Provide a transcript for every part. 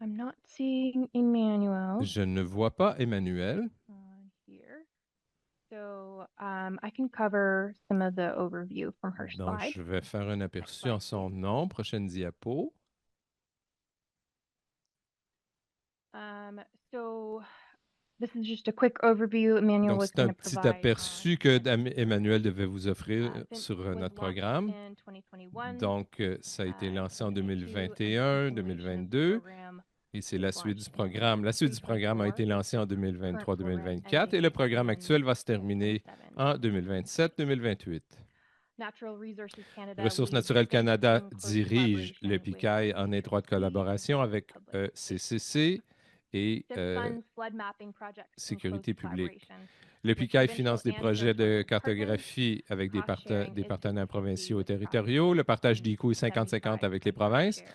I'm not seeing Emmanuel Je ne vois pas Emmanuel. on here. So I can cover some of the overview from her Donc, slide. je vais faire un aperçu slide, en son nom. Prochaine diapo. So this is just a quick overview. Emmanuel Donc, was c'est un going to petit provide aperçu que Emmanuel devait vous offrir since sur it was notre launched programme. in 2021. Donc, ça a été lancé en 2022, 2021, and the continuation of the 2022, program et c'est was la suite du launched in programme. La suite du programme a 2023, été lancée en current program 2023-2024 et ending le programme in actuel va se terminer 2027. en 2027-2028. Natural Resources Canada Ressources leads naturelles this Canada in close dirige le collaboration with PICAI en étroite CCC, collaboration avec public CCC et SIF funds flood mapping projects in close Sécurité publique. collaboration Le with PICAI provincial finance des and projets de territorial partners. cartographie avec des Cost-sharing is partenaires 50-50 provinciaux et with territoriaux. Le partage 50% des coûts est 50-50 avec les 75% provinces share with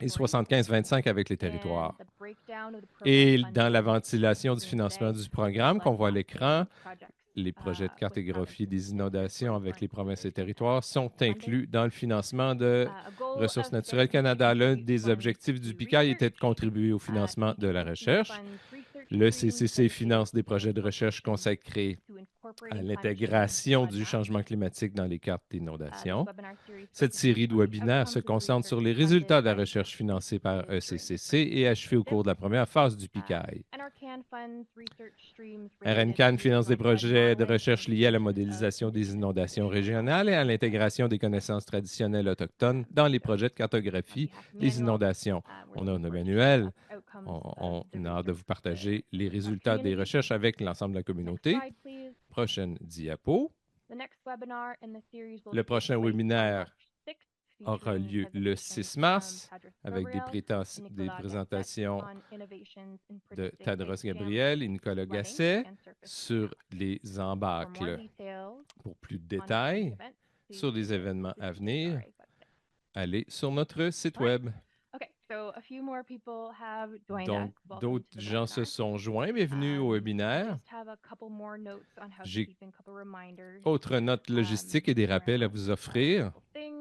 et territories. 75-25 avec les And territoires. the breakdown of the program Et dans la funding ventilation du seen financement today, du programme qu'on voit à flood l'écran, mapping projects les projets de with cartographie provinces des and inondations territories avec are les provinces et included in territoires sont funding. inclus dans le financement de A goal Ressources of the naturelles SIF is to Canada. L'un contribute des funds objectifs du to PICAI était de research. contribuer au financement de la CCC recherche. funds research Le streams CCC dedicated finance des to projets de recherche incorporation consacrés to à incorporating climate change l'intégration flood du maps. changement climatique dans les cartes This d'inondation. webinar series Cette focuses série de on the webinaires se outcomes of concentre sur research les funded résultats de la by the recherche financée par CCC during the ECCC first et achevée au SIF. cours de la première phase du PICAI. NRCan funds research streams related RNCAN to finance des regional flood projets de modeling and recherche liés à la inclusion of modélisation des indigenous inondations traditional régionales et à knowledge. l'intégration des connaissances traditionnelles autochtones dans les projets de On cartographie behalf of des Emmanuel, inondations. we're On a looking forward to sharing Emmanuel. outcomes On of the a hâte de research vous with partager les our résultats des community. recherches avec l'ensemble de la Next communauté. slide, please. Prochaine diapo. The next webinar in the series will Le take prochain place on webinaire March 6th, aura featuring lieu le presentations 6 from mars Tadros avec des, Gabriel and des Nicolas Gasset présentations on innovations in de predicting Tadros ice jam, Gabriel et Nicolas flooding, Gasset and surface sur runoff. les For more embâcles. details Pour plus de on upcoming détails events, please sur les visit événements the à venir, CCRA website. allez sur notre site Right. web. Okay, so a few more people have joined Donc, us. Welcome d'autres to the gens se webinar. sont joints. Bienvenue au webinaire. Just have a couple more notes on J'ai housekeeping, couple reminders. autre note logistique et des rappels à around, vous offrir. things.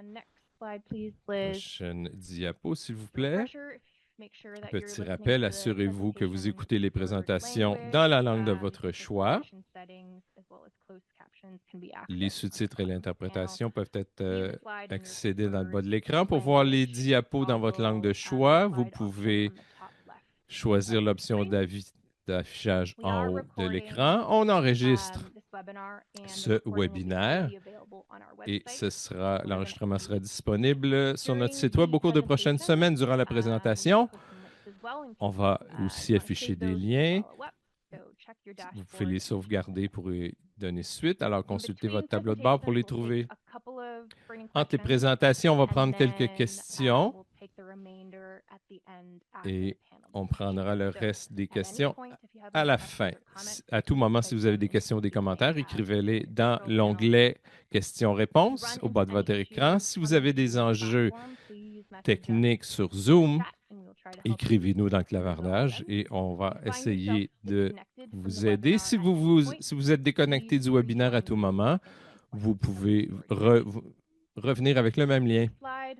Next slide, please, Liz. Prochaine diapo, s'il vous Just a plaît. refresher, make sure that you're Petit listening rappel, to the assurez-vous que vous presentation écoutez les in preferred présentations language. dans la langue de votre The choix. translation settings, as well as closed captions, can be Les accessed on the sous-titres et bottom l'interprétation peuvent être panel. Leave the slide in your accédés dans le bas de preferred l'écran. Pour voir les language. diapos dans votre langue de Toggle, choix, the vous slide option pouvez on the top left choisir of the l'option screen. d'affichage We en are haut de recording, l'écran. On enregistre this webinar, and the ce recording will be webinaire already available on our et website l'enregistrement over the sera next few disponible sur notre During site web the au cours des prochaines presentation, semaines durant la we'll présentation. post some links as well in On case, va you aussi wanna afficher save des those to liens. follow up. So check your Vous pouvez les dashboard. sauvegarder pour y donner suite. Alors, In consultez between votre tableau de bord pour les presentations, we'll trouver. take a couple of burning Entre les questions, présentations, on va and prendre quelques then, questions we'll take the remainder at the end after et the panel on discussion. prendra le So, reste des at any questions point, if you have à any la questions fin. or comments, À tout moment, si type vous avez them des into questions ou des the Q&A commentaires, tab écrivez-les of the dans control panel. l'onglet To questions-réponses run au bas de into votre any écran. issues Si vous avez des troubleshooting the enjeux platform, please message us techniques sur in the Zoom, chat, and we'll try to help you écrivez-nous dans le resolve clavardage them. et on va If you find yourself essayer de disconnected from the vous aider. webinar Si at vous, any point, si vous êtes déconnecté please du webinaire à rejoin tout the moment, meeting link vous once pouvez you've already revenir avec le même lien. Slide.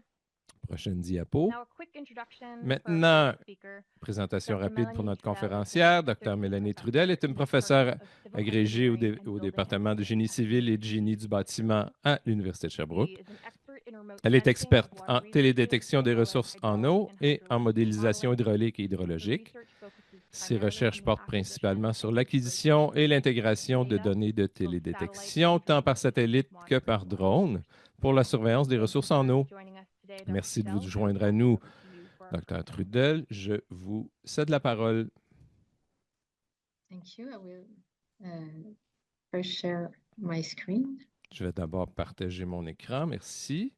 Prochaine diapo. Now a quick introduction for our Maintenant, first speaker. présentation Dr. rapide pour Mélanie notre Trudel is an conférencière. Dr. associate Mélanie professor Trudel est in une the professeure Department of Civil agrégée Engineering and au Building département de génie at civil et de UBC. génie du bâtiment à l'Université de Sherbrooke. She is an expert in remote Elle est sensing of experte water en resources, télédétection as des well as ressources en hydraulic eau and et en hydrological modélisation modeling. hydraulique et Her hydrologique. research focuses Ses primarily recherches on the portent acquisition principalement sur and l'acquisition integration et of l'intégration de data, données de both satellite télédétection, and tant par drone-based, to satellite que monitor par water drone, resources. pour la surveillance des Thank you ressources en for eau. joining us today, Dr. Merci de vous Trudel. joindre à I'll pass it nous, over to you for our Dr. first Trudel. Je vous cède la parole. Thank you. I will first share my screen. Je vais d'abord partager mon écran. Merci.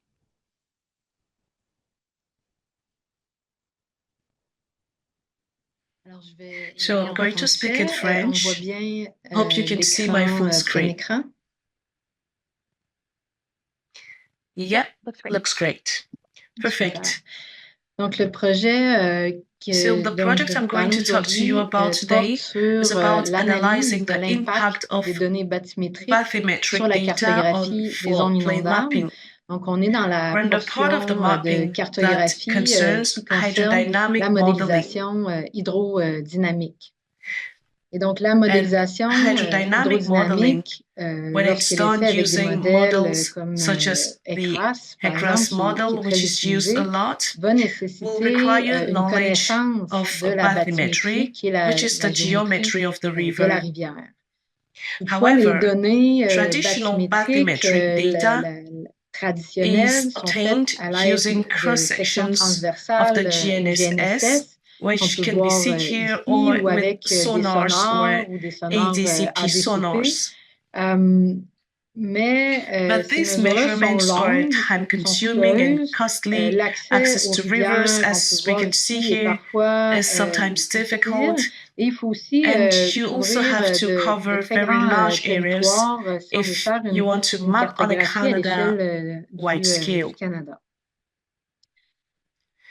Alors, je vais So I'm going to speak in on voit French. bien Hope you can see my full plein screen. écran. Yep, Looks great. looks great. Perfect. Donc, le projet So the dont project je I'm parle going to talk to you aujourd'hui, about today porte sur is about l'analyse analyzing de the l'impact impact of des données bathymétriques bathymetric sur la data on cartographie des zones floodplain inondables. mapping Donc, on est dans la We're in the part of the portion de mapping that cartographie concerns qui concerne hydrodynamic la modeling. modélisation hydrodynamique. Et donc, la modélisation hydrodynamic modeling, hydrodynamique, when it's lorsqu'elle est done faite avec des using modèles models comme such as the ECRAS, par HECRAS exemple, qui model, est which très is used utilisé, a lot, va nécessiter require une knowledge connaissance of de la bathymétrie, bathymetry, qui est la which is the géométrie geometry of the de la river. rivière. Toutefois, les However, données traditional bathymétriques bathymetric data traditionnelles is sont obtained faites à l'aide using de cross-sections sections of transversales the GNSS, On which peut can be voir seen ici here or ou with avec des sonars sonars or ou des sonars ADCP ADCP. sonars. Mais But ces these mesures-là sont measurements are longues, sont time-consuming and coûteuses. costly. L'accès Access aux to rivières, rivers, on as peut we voir can see ici, est here, parfois is sometimes difficult. difficile. Et il faut aussi And you also couvrir have to de cover très very grands large areas territoires si on veut if faire you want to une map on a cartographie à l'échelle Canada-wide scale. du Canada.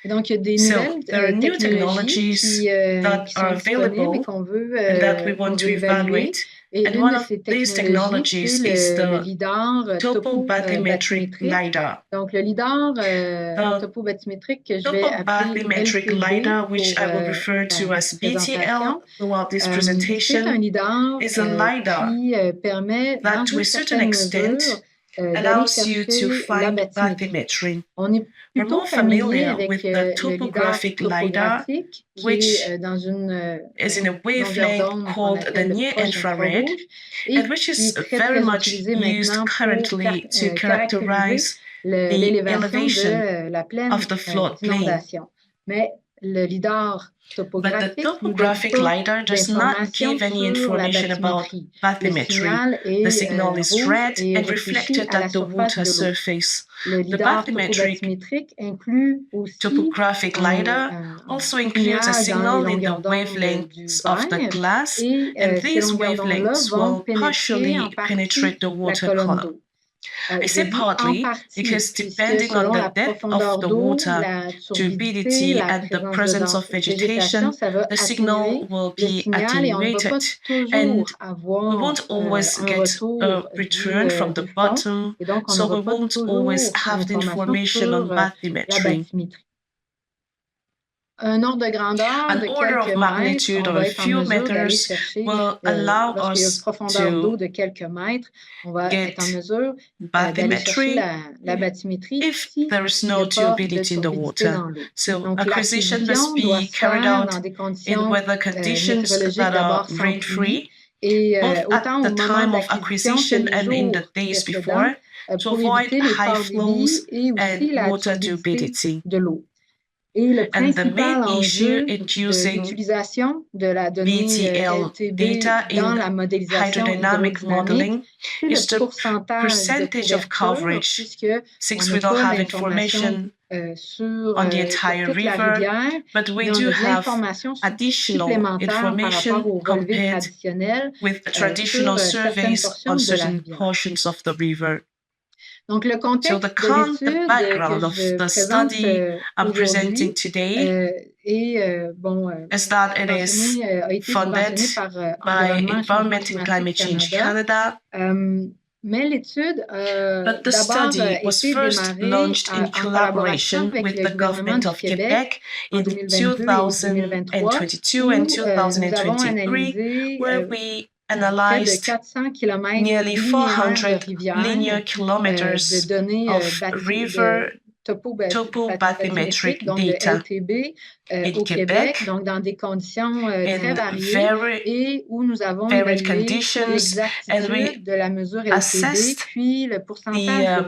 Et donc, il y a des So, nouvelles there are new technologies technologies qui that sont are disponibles et available qu'on veut, and that we qu'on want veut to évaluer. evaluate. Et And l'une one de of ces these technologies, technologies c'est is le the lidar topobathymetric topobathymétrique. LiDAR. Donc, le lidar The topobathymétrique que je vais appeler Topobathymetric LTB LiDAR, which pour I will refer to la as BTL présentation. throughout this C'est un presentation, lidar is a LiDAR qui permet, that dans to une a certain certaine extent mesure, d'aller allows you to chercher la find bathymétrie. bathymetry. On est We're plutôt more familier familiar avec with the le lidar topographic LiDAR, topographique qui which est dans une is in a longueur wavelength d'onde qu'on called the appelle near proche infrared, infrarouge et and which qui is est très, very très much utilisé used maintenant pour currently to caractériser characterize the l'élévation elevation de la plaine of the floodplain. d'inondation. Mais le lidar But the topographique nous donne topographic pas LiDAR does not d'informations give any sur la information about bathymétrie. Le bathymetry. signal The est signal is rouge red et and réfléchi reflected à la at the surface water de l'eau. surface. Le The lidar bathymetric topobathymétrique inclut aussi topographic LiDAR also includes a signal dans les signal in the longueurs d'onde du wavelengths of the verre glass, et and ces these longueurs d'onde-là wavelengths vont will pénétrer partially en partie penetrate the la water colonne column. d'eau. I Je say dis en partly partie, because puisque depending on selon la the depth profondeur of the d'eau, water, la turbidité, turbidity, la and the présence presence of vegetation, ça va the signal atténuer will le be signal et on ne va pas attenuated, and toujours we avoir won't always un get retour a return from the du fond bottom, et donc on so n'aura we pas won't always toujours have the l'information information sur on la bathymetry. bathymétrie. Un ordre de grandeur An de order of quelques magnitude mètres, on of va a être en few mesure d'aller meters chercher, will allow lorsqu'il y a us une profondeur d'eau to de quelques mètres, on va get être en mesure d'aller chercher bathymetry la bathymétrie if si there is il n'y a no pas de turbidity in the turbidité water. dans l'eau. So Donc, acquisition l'acquisition must doit be se carried faire out dans des in conditions weather conditions météorologiques that are d'abord sans pluie rain-free, et both autant at au the moment time de of l'acquisition que acquisition les and in the jours days précédents before, to pour avoid éviter les high forts flows débits et aussi and la water turbidité turbidity. de l'eau. Et le And the principal main issue enjeu in de using l'utilisation de la donnée VTL LTB data dans in la modélisation hydrodynamic hydrodynamique, modeling c'est is le the pourcentage de percentage of couverture, coverage, puisque since on we n'a don't pas have d'informations information sur on the entire toute la river, rivière, but we mais on do a de have l'information additional supplémentaire par information rapport aux relevés compared traditionnels with traditional sur certaines surveys portions on de la certain rivière. portions of the river. Donc, le So contexte the de l'étude background que of je the présente study I'm presenting aujourd'hui today is that it is a été funded subventionné par by Environnement, Changement Environment and Climate Change Canada. Canada. Mais l'étude But the d'abord study was été first démarrée launched in en collaboration collaboration avec with le the gouvernement government du of Québec Quebec in 2022 and nous avons 2023, analysé where we près de analyzed 400 kilomètres nearly linéaires 400 de rivières linear de kilometers données of river topobathymétriques, donc de data LTB in au Québec, Quebec donc dans des conditions très in variées very et où nous avons varied évalué conditions, and l'exactitude we de la mesure LTB, assessed puis le pourcentage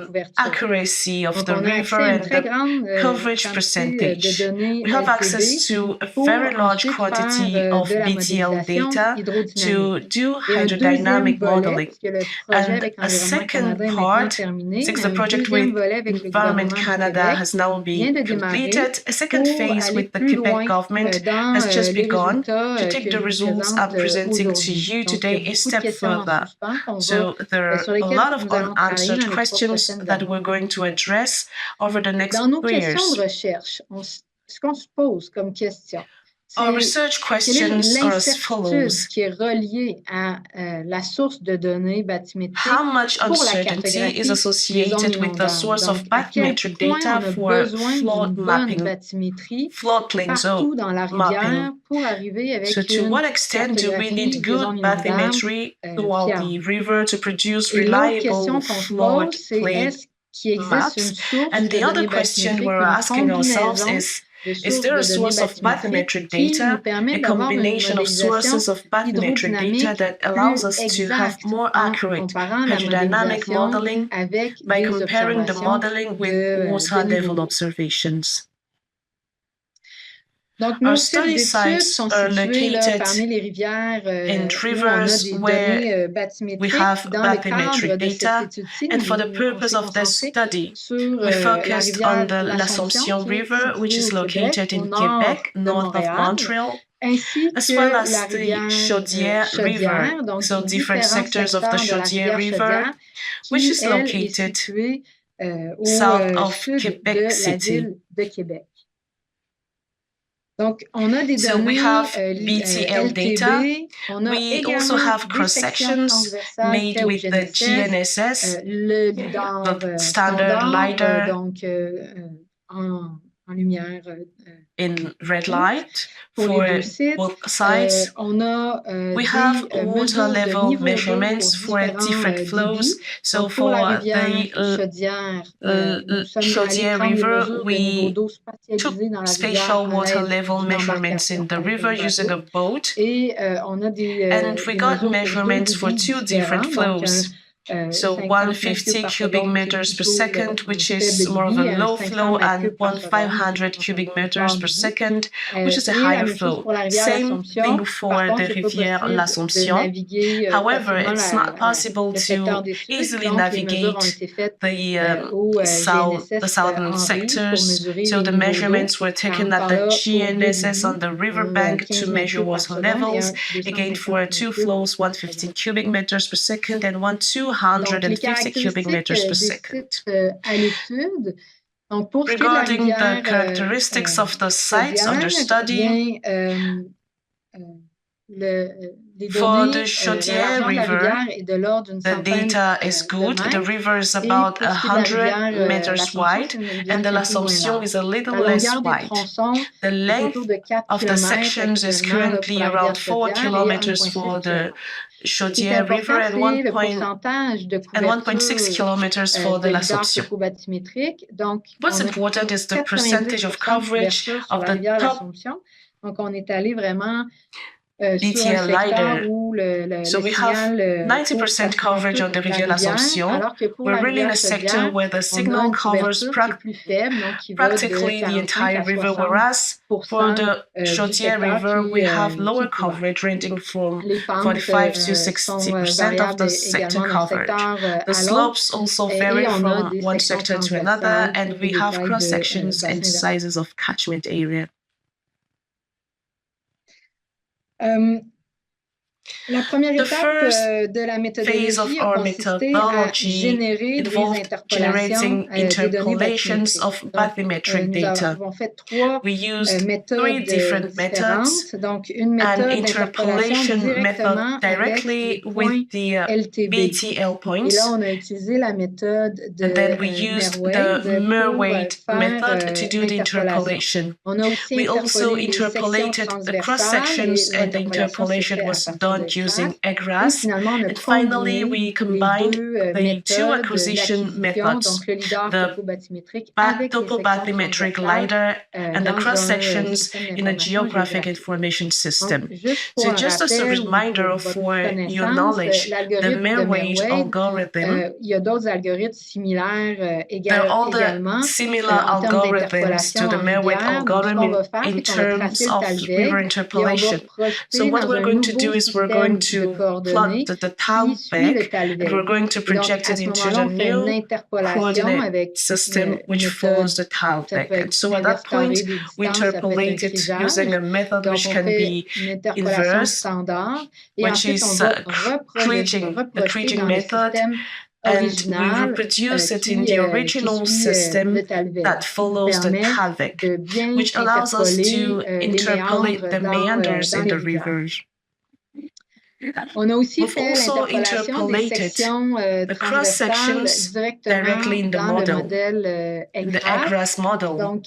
de couverture. accuracy of Donc, the on a accès river à une and très the grande coverage quantité percentage. de données We have LTB access to a pour very large ensuite quantity faire of de la BTL modélisation data hydrodynamique. to do Et un deuxième hydrodynamic volet, modeling. puisque le projet And avec a Environnement second Canada est maintenant part, terminé, since mais the un project deuxième with volet avec le Environment gouvernement du Canada Québec has now vient been de démarrer completed. A second pour phase aller with the plus Quebec loin government dans has just les begun. résultats To take que the je vous results présente I'm presenting to aujourd'hui. you Donc, il y today a a beaucoup de step questions en further. suspens So there are sur a lesquelles lot of nous allons travailler dans unanswered les 3 questions prochaines that années. we're going to address over the next Dans nos 3 questions years. de recherche, ce qu'on se pose comme question, Our c'est research quelle est questions are as l'incertitude follows. qui est reliée à la source de données bathymétriques How much pour la uncertainty cartographie is des zones associated with the inondables. source of Donc, à quel bathymetric point data on a for besoin d'une flood bonne mapping, bathymétrie floodplain partout dans la rivière mapping? pour arriver avec So to une what extent do we cartographie need des good zones inondables bathymetry throughout the fiable. river to produce Et l'autre question reliable qu'on se pose, c'est floodplain est-ce qu'il existe maps? une source And de the other données question bathymétriques, we're une asking ourselves combinaison is de sources there a de données source of bathymétriques bathymetric qui nous data, permet a d'avoir une combination of modélisation sources of bathymetric data hydrodynamique that allows plus us to have exacte more en accurate comparant la hydrodynamic modélisation modeling avec by des comparing the observations modeling with de water niveau level d'eau. observations. Donc, nos Our sites study d'études sites sont are situés là, located parmi les rivières in où on a rivers des where données we bathymétriques. have Dans le cadre bathymetric de cette data, étude-ci, and for the on purpose s'est of this concentré study, sur we la focused on rivière l'Assomption qui est River, which is située au Québec, located au in nord Quebec, de north of Montréal, Montreal, ainsi as que well as la the rivière Chaudière River, Chaudière, donc so different différents sectors of the secteurs de la Chaudière rivière River, Chaudière, which qui, is elle, est located située au south of sud Quebec de la City. ville de Québec. Donc, on a des So we données have BTL data. LTB, on a We also également have des cross-sections sections transversales made faites au with the GNSS, GNSS, le lidar the standard standard, LiDAR donc en lumière in red light pour for les deux sites. both sides. On a We have des water mesures de level niveau d'eau measurements pour for différents different flows. débits. So Donc, pour la for rivière the Chaudière, nous sommes allés Chaudière prendre des River, mesures de niveau we d'eau took spatialisées dans la rivière spatial à water l'aide level d'une measurements in embarcation the river using a boat. Et on a des And we got mesures pour measurements deux for débits two different différents. Donc, flows. So 50 150 mètres cubes cubic par meters seconde, per qui est plutôt second, le which faible is more of a débit, low 500 flow, mètres and cubes par seconde, 1,500 cubic meters per débit. second, which is a Et la higher même chose flow. pour la rivière Same l'Assomption. thing Par for contre, the c'est pas rivière possible de l'Assomption. naviguer However, facilement it's not possible le secteur to des Sud. easily Donc, les mesures ont navigate été faites the au the southern Henri pour sectors. mesurer So les the niveaux d'eau. measurements were taken at Encore the là, pour deux GNSS on débits, the riverbank 15 to mètres measure cubes par water seconde et levels. un Again, 250 for mètres two cubes flows, par 115 seconde. cubic meters per second and Donc, les 250 cubic caractéristiques meters per des second. sites à l'étude. Donc, pour ce qui est de la Regarding the rivière characteristics of the sites under Chaudière, study, bien, les for données, the la Chaudière largeur de la River, rivière est de l'ordre d'une the centaine data is de good. The mètres. river is Et about pour ce qui est de la 100 rivière meters l'Assomption, wide, c'est une rivière and the qui est un peu moins l'Assomption large. is a little La less longueur des wide. tronçons The est length autour de 4 of the km sections is actuellement là, currently pour la around rivière 4 Chaudière et kilometers 1,6 for the km. Ce qui est Chaudière River important, and c'est le pourcentage de and 1.6 couverture kilometers for de the lidar l'Assomption. topobathymétrique. Donc, What's on a important is the 90% percentage of de coverage couverture sur of la the rivière top l'Assomption. Donc, on est allé vraiment sur un BTL secteur LiDAR. où le So we have signal 90% coverage on the rivière l'Assomption. alors que pour We're la really in rivière a sector Chaudière, where the on a signal une covers couverture qui est plus faible, donc qui va de practically the 45 entire à river, 60% whereas for the du Chaudière secteur River, we have qui lower est couvert. coverage ranging from Les pentes 45 to sont 60% of variables the sector également d'un coverage. secteur The à l'autre. slopes also vary Et on a from des one sections sector to another, transversales and we des have tailles de cross-sections and bassin versant. sizes of catchment area. La première The étape first de la phase of méthodologie a our consisté à methodology générer des involved interpolations generating des données interpolations bathymétriques. of Donc, bathymetric nous data. avons fait trois We used three méthodes different methods. différentes. Donc, une An méthode d'interpolation interpolation directement method avec les directly points with the LTB. BTL Et points. là, on a utilisé la méthode de And then we used the Merwade method to do the interpolation. On a aussi We also interpolé les interpolated sections the cross sections, transversales et and the l'interpolation interpolation s'est was faite à done partir de using chaque. Et EGRAS. finalement, on a And finally, combiné we combined les the two acquisition methods, donc le lidar the topobathymétrique avec les topobathymetric sections LiDAR and the dans cross un sections système in a d'information geographic géographique. information system. Donc, juste So pour un just as a rappel, reminder pour votre for your connaissance, knowledge, the l'algorithme de Merwade Merwade, algorithm, il y a d'autres algorithmes similaires there are all the également similar en termes algorithms to d'interpolation the en Merwade rivière. Donc, ce qu'on va algorithm faire, in c'est qu'on va terms tracer le of talweg river et on va interpolation. projeter So what dans we're un going to do nouveau is we're going système de to coordonnées plot the qui suit le talweg, talweg. and we're going to Et donc, project à it ce into moment-là, the on fait une new interpolation coordinate avec system une which méthode. follows the Ça talweg. peut être And so at that inverse carré point, des we distances, ça peut être interpolate un it crigeage. using a method Donc, which on can fait be une interpolation inverse, standard et which ensuite, on is va kriging, the reprojeter kriging dans le method, système and we original reproduce it qui, in the qui original suit system le Thalweg, that qui follows the permet Thalweg, de bien which allows us to interpoler les interpolate méandres the meanders dans in les the rivières. rivers. On a aussi We've fait also l'interpolation des interpolated sections the cross transversales sections directement directly in the dans le model, modèle in the EGRAS, EGRAS model. donc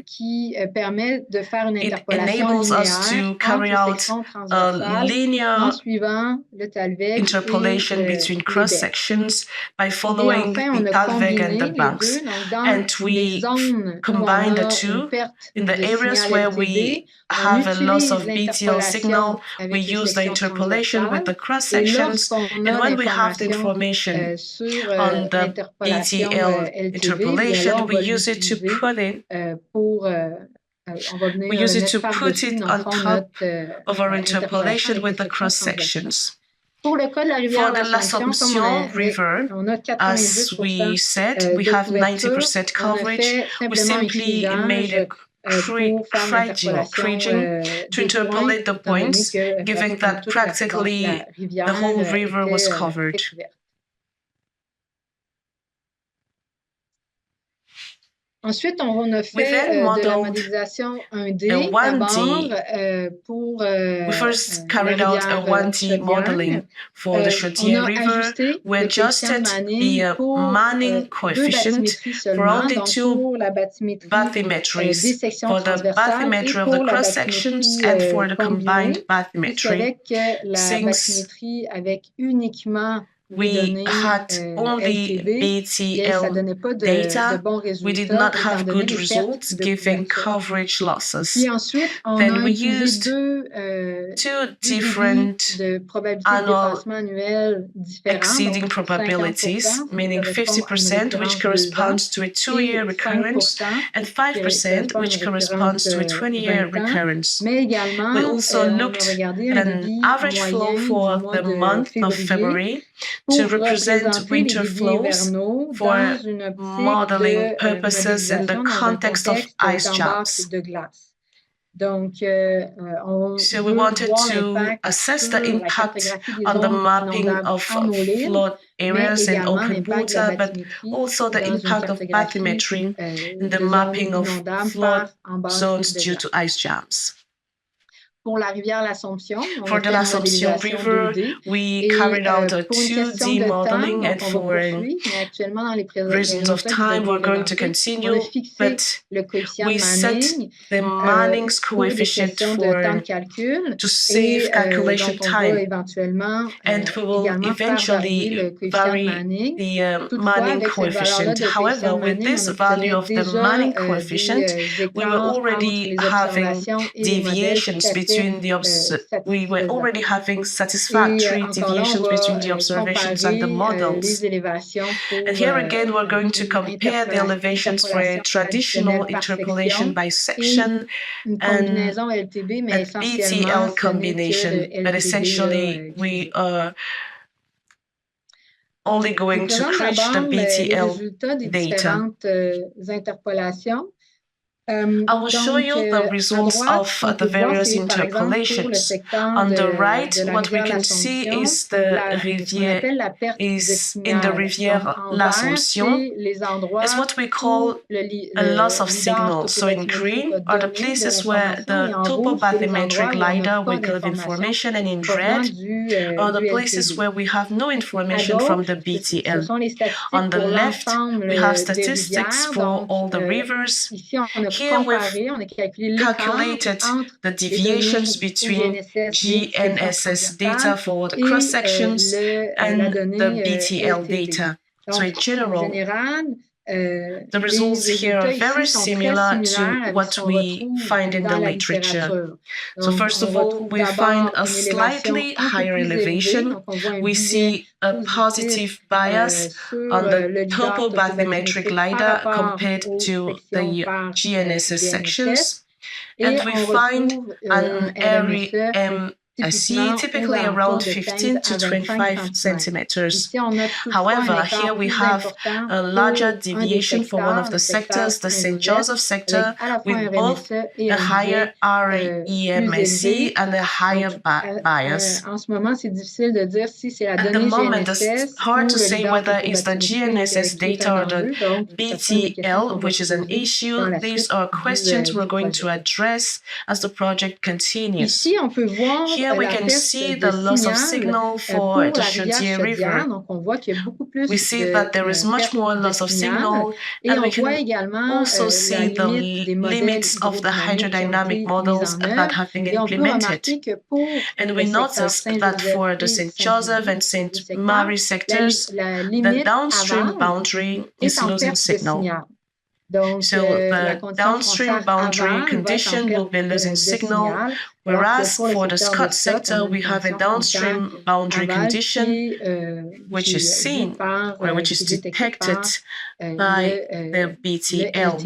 qui permet de faire une It interpolation enables us linéaire to carry entre out sections a transversales en linear suivant le Thalweg interpolation et between les cross baies. sections by Et following enfin, on the a Thalweg and combiné the les banks. deux. Donc, dans And les we zones où on combine the a two une perte in the de areas signal where LTB, we on have a loss utilise of BTL l'interpolation signal. avec We les use the sections interpolation with the transversales. cross Et sections. lorsqu'on And a when we have the l'information information sur on the l'interpolation BTL LTB, bien là, interpolation, on va we use it to l'utiliser put it, pour on va venir we use it mettre to put par-dessus, it dans le on fond, top notre of our interpolation interpolation avec les with the sections cross transversales. sections. Pour le cas de la For rivière the l'Assomption, comme L'Assomption River, on a as 90% we said, we de have couverture. 90% On a coverage. fait We simplement un simply made a pour faire l'interpolation to interpolate the points, giving that practically the whole river was covered. Ensuite, on a fait de la modélisation 1D d'abord pour we first carried out a 1D modeling for the Chaudière River. We adjusted the Manning coefficient for only two bathymetries, for the bathymetry of the cross sections and for the combined bathymetry. Since we had only BTL data, we did not have good results giving coverage losses. Then we used two different annual exceeding probabilities, meaning 50%, which corresponds to a 2-year recurrence, and 5%, which corresponds to a 20-year recurrence. We also looked at an average flow for the month of February to represent winter flows for modeling purposes in the context of ice jams. So we wanted to assess the impact on the mapping of flood areas in open water, but also the impact of bathymetry in the mapping of flood zones due to ice jams. For the L'Assomption River, we carried out a 2D modeling, and for reasons of time, we're going to continue, but we set the Manning's coefficient to save calculation time, and we will eventually vary the Manning coefficient. However, with this value of the Manning coefficient, we were already having deviations between we were already having satisfactory deviations between the observations and the models. And here again, we're going to compare the elevations for a traditional interpolation by section and a BTL combination. But essentially, we are only going to crunch the BTL data. I will show you the results of the various interpolations. On the right, what we can see is in the Rivière l'Assomption is what we call a loss of signal. So in green are the places where the topobathymetric LiDAR will give information, and in red are the places where we have no information from the BTL. On the left, we have statistics for all the rivers. Here we've calculated the deviations between GNSS data for the cross sections and the BTL data. So in general, the results here are very similar to what we find in the literature. So first of all, we find a slightly higher elevation. We see a positive bias on the topobathymetric LiDAR compared to the GNSS sections. And we find an a sea, typically around 15 to 25 centimeters. However, here we have a larger deviation for one of the sectors, the St. Joseph sector, with both a higher REMSE and a higher bias. At the moment, it's hard to say whether it's the GNSS data or the BTL, which is an issue. These are questions we're going to address as the project continues. Here we can see the loss of signal for the Chaudière River. We see that there is much more loss of signal, and we can also see the limits of the hydrodynamic models that have been implemented. And we notice that for the St. Joseph and St. Mary sectors, the downstream boundary is losing signal. So the downstream boundary condition will be losing signal, whereas for the Scott sector, we have a downstream boundary condition which is seen, or which is detected by the BTL.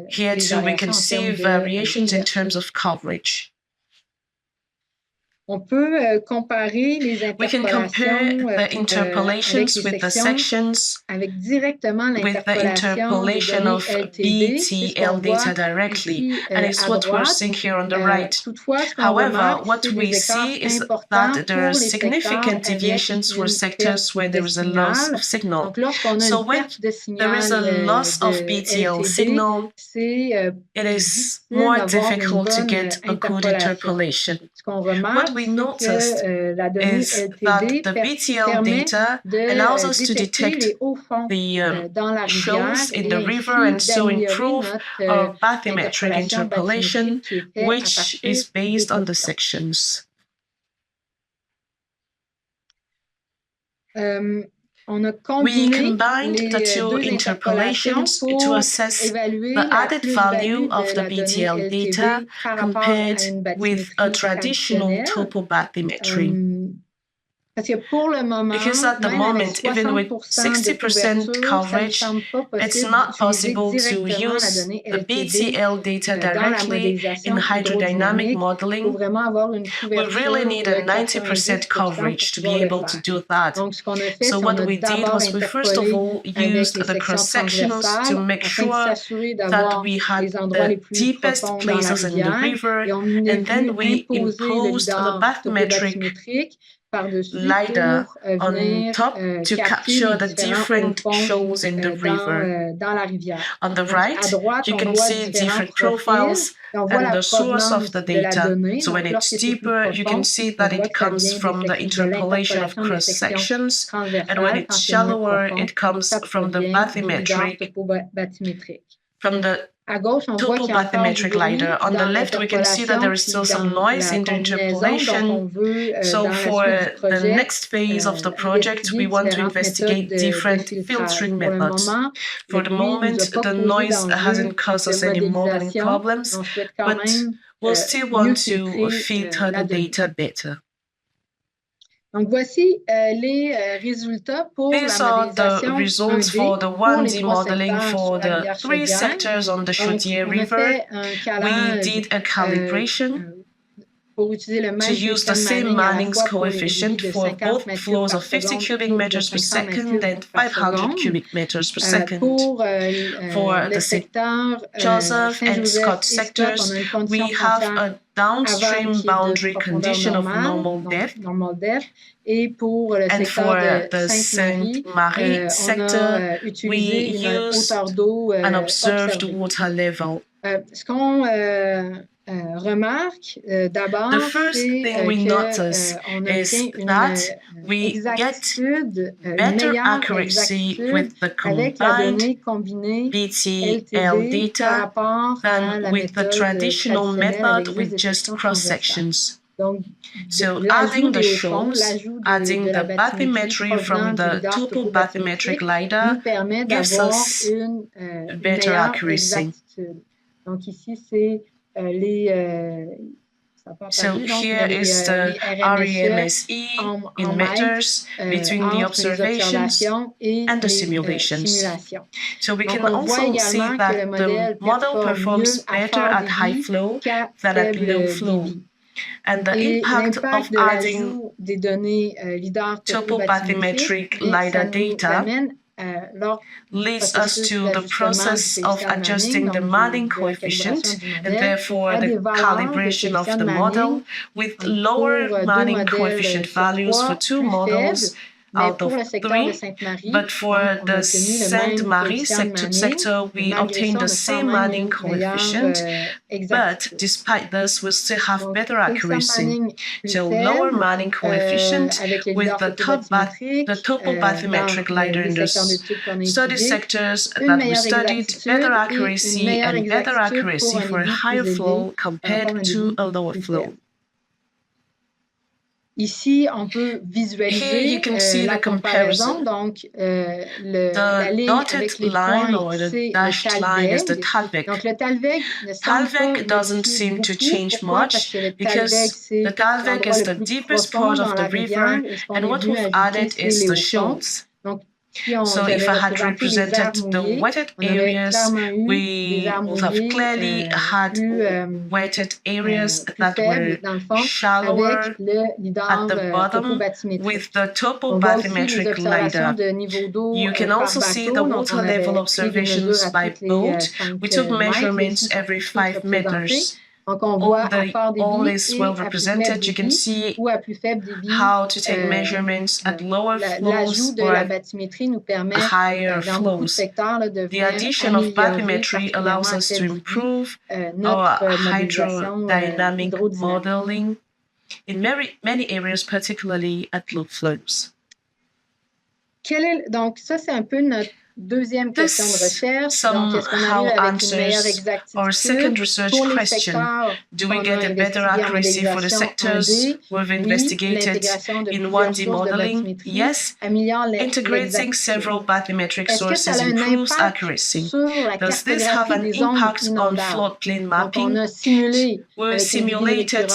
Here too, we can see variations in terms of coverage. We can compare the interpolations with the sections with the interpolation of BTL data directly, and it's what we're seeing here on the right. However, what we see is that there are significant deviations for sectors where there is a loss of signal. So when there is a loss of BTL signal, it is more difficult to get a good interpolation. What we noticed is that the BTL data allows us to detect the shoals in the river and so improve our bathymetric interpolation, which is based on the sections. We combined the two interpolations to assess the added value of the BTL data compared with a traditional topobathymetry. Because at the moment, even with 60% coverage, it's not possible to use the BTL data directly in hydrodynamic modeling. We really need a 90% coverage to be able to do that. So what we did was we first of all used the cross-sections to make sure that we had the deepest places in the river, and then we imposed the bathymetric LiDAR on top to capture the different shoals in the river. On the right, you can see different profiles and the source of the data. So when it's deeper, you can see that it comes from the interpolation of cross-sections, and when it's shallower, it comes from the bathymetric, from the topobathymetric LiDAR. On the left, we can see that there is still some noise in the interpolation. So for the next phase of the project, we want to investigate different filtering methods. For the moment, the noise hasn't caused us any modeling problems, but we'll still want to filter the data better. These are the results for the 1D modeling for the 3 sectors on the Chaudière River. We did a calibration to use the same Manning's coefficient for both flows of 50 cubic meters per second and 500 cubic meters per second. For the St. Joseph and Scott sectors, we have a downstream boundary condition of normal depth. And for the St. Marie sector, we use an observed water level. The first thing we notice is that we get better accuracy with the combined BTL data than with the traditional method with just cross-sections. So adding the shoals, adding the bathymetry from the topobathymetric LiDAR gives us better accuracy. So here is the REMSE in meters between the observations and the simulations. So we can also see that the model performs better at high flow than at low flow. And the Et impact of l'impact de adding l'ajout des données LIDAR topobathymetric LiDAR data leads us to the process of adjusting the Manning coefficient and therefore the calibration of the model with lower Manning coefficient values for 2 models out of 3, but for the Sainte Marie sector, we obtained the same Manning coefficient, but despite this, we still have better accuracy. So lower Manning coefficient with the topobathymetric LiDAR in the study sectors that we studied, better accuracy and better accuracy for a higher flow compared to a lower flow. Ici, on peut visualiser la comparaison. Donc, la ligne avec les points, c'est le Talveg. Donc, le Talveg ne semble pas doesn't to change much because the Talveg is the deepest part of the river, and what we've added is the shoals. So if I had represented the wetted areas, we would have clearly had wetted areas that were shallower at the bottom with the topobathymetric LiDAR. You can also see the water level observations by boat. We took measurements every 5 meters. All is well represented. You can see how to take measurements at lower flows or higher flows. The addition of bathymetry allows us to improve our hydrodynamic modeling in many areas, particularly at low flows. Donc, ça, c'est un peu notre deuxième question de recherche. Donc, est-ce qu'on arrive avec une meilleure exactitude our second research question? Do we get a better accuracy for the sectors we've investigated in 1D modeling? Yes. Integrating several bathymetric sources improves accuracy. Does this have an impact on floodplain mapping? We simulated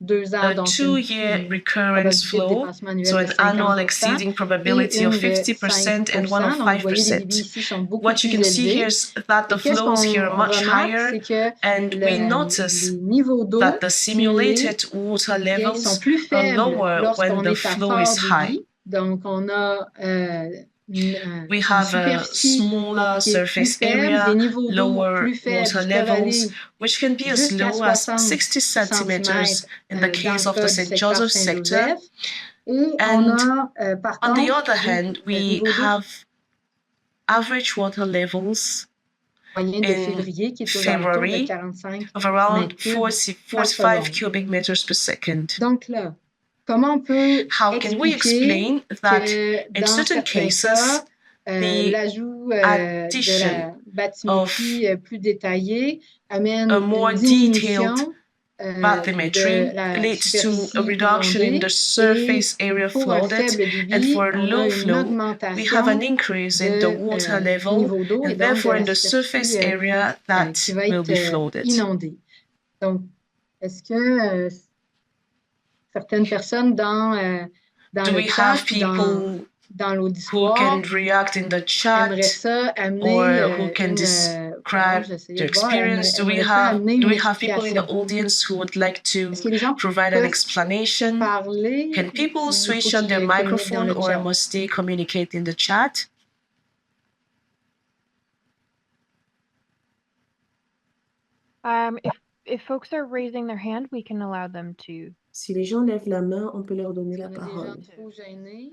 a 2-year recurrence flow, so an annual exceeding probability of 50% and one of 5%. What you can see here is that the flows here are much higher, and we notice that the simulated water levels are lower when the flow is high. We have a smaller surface area, lower water levels, which can be as low as 60 centimeters in the case of the St. Joseph sector. And on the other hand, we have average water levels in February of around 45 cubic meters per second. How can we explain that in certain cases, the addition of a more detailed bathymetry leads to a reduction in the surface area flooded, and for low flow, we have an increase in the water level, and therefore in the surface area that will be flooded. Certaines personnes dans le chat, dans l'auditoire, who can react in the chat or who can describe their experience. Do we have people in the audience who would like to provide an explanation? Can people switch on their microphone or must they communicate in the chat? If folks are raising their hand, we can allow them to. Si les gens lèvent la main, on peut leur donner la parole.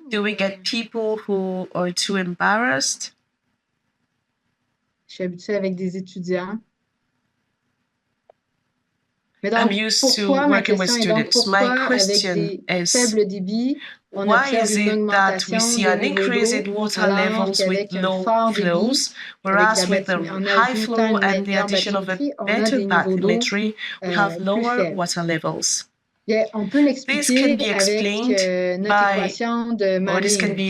Do we get people who are too embarrassed? Je suis habituée avec des étudiants. I'm used to working with students. My question is, why is it that we see an increase in water levels with low flows, whereas with the high flow and the addition of a better bathymetry, we have lower water levels? This can be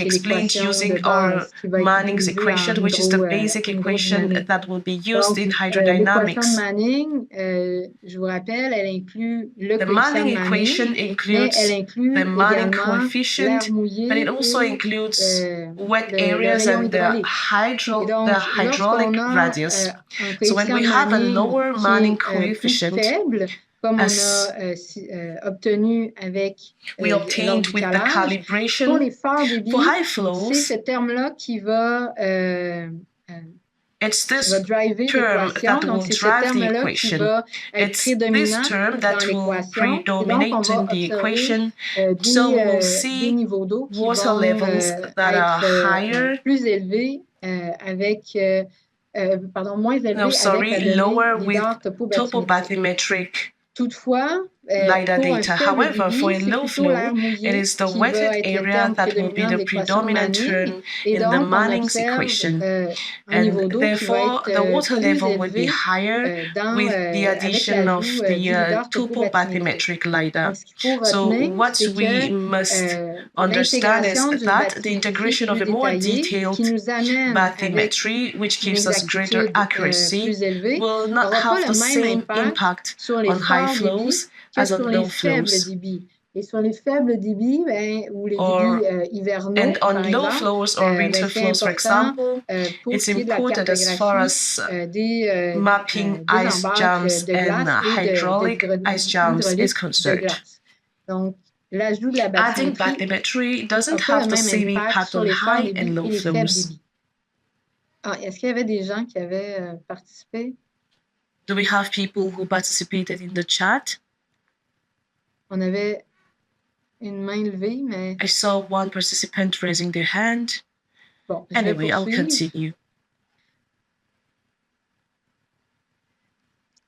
explained using our Manning's equation, which is the basic equation that will be used in hydrodynamics. The Manning equation includes the Manning coefficient, but it also includes wet areas and the hydraulic radius. So when we have a lower Manning coefficient, comme as on a obtenu avec we lors obtained du with the calage. Pour calibration. les forts débits, For high c'est flows, ce terme-là qui va it's qui va this driver term l'équation. that Donc, will c'est ce drive the terme-là qui equation. va être It's this prédominant term dans that will l'équation. Et donc, on predominate va in the observer equation. des, So we'll des see niveaux d'eau qui water vont levels that are être higher. plus élevés moins élevés No, sorry, avec la lower donnée with lidar topobathymétrique. topobathymetric Toutefois, LiDAR pour un data. faible However, débit, for a c'est low plutôt flow, l'air mouillé it is the qui va wetted être le area terme that will be prédominant de the l'équation de predominant Manning. term Et in the donc, on Manning's observe equation. un niveau And d'eau qui va therefore, être the water plus level will be élevé higher dans, with the avec addition l'ajout of du the lidar topobathymetric topobathymétrique. LiDAR. Donc, ce qu'il faut So retenir, what c'est we que must understand is l'intégration d'une that the bathymétrie integration of plus a more détaillée detailed qui nous amène avec bathymetry, which une gives us greater exactitude accuracy, plus élevée, will not n'aura pas have le the même same impact impact sur les on high forts flows débits que as on sur les low faibles flows. débits. Et sur les faibles débits, ou les Or- débits hivernaux, And on par low exemple, flows or winter c'est flows, for important example, pour it's ce qui est de la important as far as des mapping des ice embarques jams de and glace et hydraulic ice jams is hydraulique de concerned. glace. Donc, l'ajout de la Adding bathymétrie bathymetry n'a doesn't pas le have the même same impact impact sur on les forts high débits and low et les faibles flows. débits. Est-ce qu'il y avait des gens qui avaient participé? Do we have people who participated in the chat? On avait une main levée, mais I saw one participant raising their hand. bon, je vais Anyway, I'll poursuivre. continue.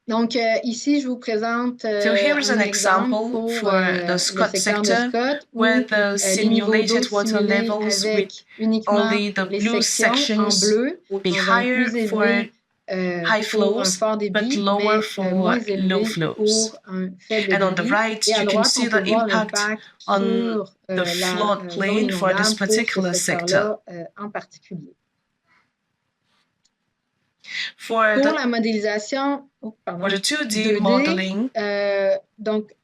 Donc, ici, je vous présente So here is un an exemple example pour for the le Scott secteur de sector, Scott où where the les niveaux d'eau simulated water simulés levels avec with uniquement only the les blue sections en sections bleu will be vont être higher plus for élevés high pour un flows, fort but débit, lower mais for moins low élevé flows. pour un faible And on the débit. right, Et à you can droite, see on peut the voir impact l'impact on sur the la flood zone plain for this inondable pour ce particular sector. secteur-là en particulier. For Pour the, la modélisation, for the 2D 2D, modeling, donc,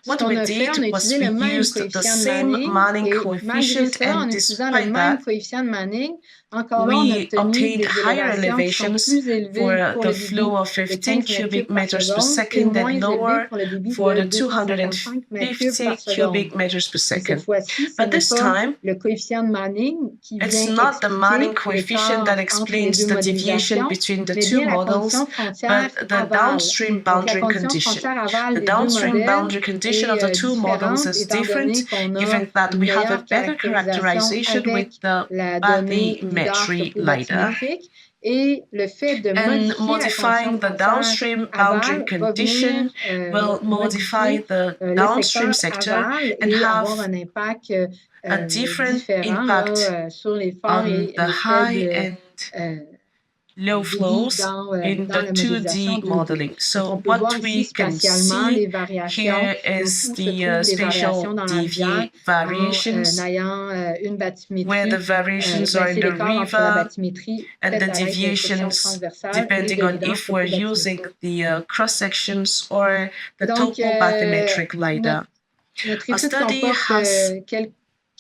ce what qu'on we a fait, did on a was utilisé we le même used the coefficient de same Manning, Manning et malgré coefficient, ça, en and utilisant le despite même that, coefficient de Manning, encore là, on a we obtenu obtained des higher élévations qui sont elevations plus élevées for pour the le flow débit of de 15 15 cubic mètres cubes par meters per seconde et second moins and élevé lower pour le débit for de the 255 mètres cubes 250 par seconde. cubic meters per Et cette second. fois-ci, ce But n'est this pas time, le coefficient de Manning qui it's vient not the Manning expliquer coefficient that l'écart entre les explains deux the deviation modélisations, between the mais two bien la models, condition frontière but the aval. downstream Donc, la boundary condition condition. frontière aval The des deux downstream modèles boundary condition of the est two models différente is étant donné different, qu'on a given that une we have a meilleure better characterization avec with the la donnée lidar bathymetry LiDAR. topobathymétrique et le fait de And modifier la modifying condition the frontière downstream boundary aval va condition venir will modify modifier the le downstream secteur sector aval and et have avoir un impact a different différent impact là, sur les forts on et the les high faibles and low débits flows dans in la the modélisation 2D 2D. modeling. Donc, So on peut what voir we ici can spatialement see les variations. here Donc, is où se the trouvent les spatial variations dans la rivière variations, en ayant une bathymétrie, where the variations are in c'est the l'écart entre la river bathymétrie and faite the à l'aide de sections deviations transversales et depending de on lidar if we're using topobathymétrique. the cross sections or the Donc, topobathymetric LiDAR. Notre A étude study comporte has quelques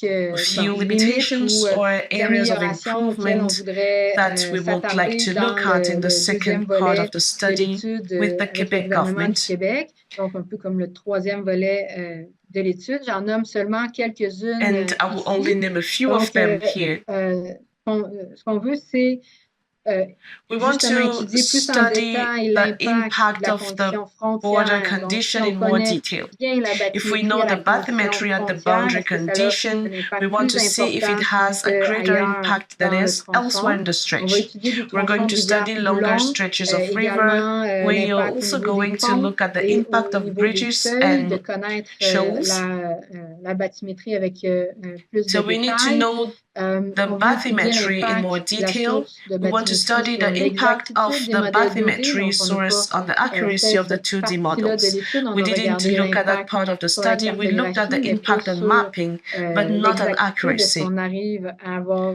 a few limites limitations ou or areas of améliorations auxquelles on improvement voudrait that we would like s'attarder to dans look at in the le second deuxième part volet of the de study l'étude with the avec le Quebec gouvernement du government. Québec, donc un peu comme le troisième volet de l'étude. J'en nomme seulement quelques-unes And I will only ici. name a few Donc, of them here. ce qu'on veut, c'est We want justement to étudier plus en study détail the l'impact impact de la of the condition border frontière. Donc, si condition on in more connaît detail. bien la If we bathymétrie know à la the bathymetry condition at the frontière, boundary est-ce que ça a condition, un impact we want to plus see if it important has a greater qu'ailleurs impact dans than le is elsewhere in the tronçon? On va stretch. étudier des We're going tronçons to de rivières study plus longer longs, stretches of river. également We are l'impact au also niveau des going to ponts look at the et impact au of niveau des bridges seuils, de and connaître shoals. la bathymétrie avec plus So de we need to détails. know the On veut étudier bathymetry in more l'impact de la detail. source de We want to bathymétrie study sur the impact of l'exactitude des the modèles 2D. bathymetry Donc, on n'a source pas on the accuracy fait of the cette 2D partie-là de models. l'étude. On We a didn't regardé look at that l'impact part of the sur la study. We looked at the cartographie, mais impact plus on sur mapping, but not on l'exactitude de ce accuracy. qu'on arrive à avoir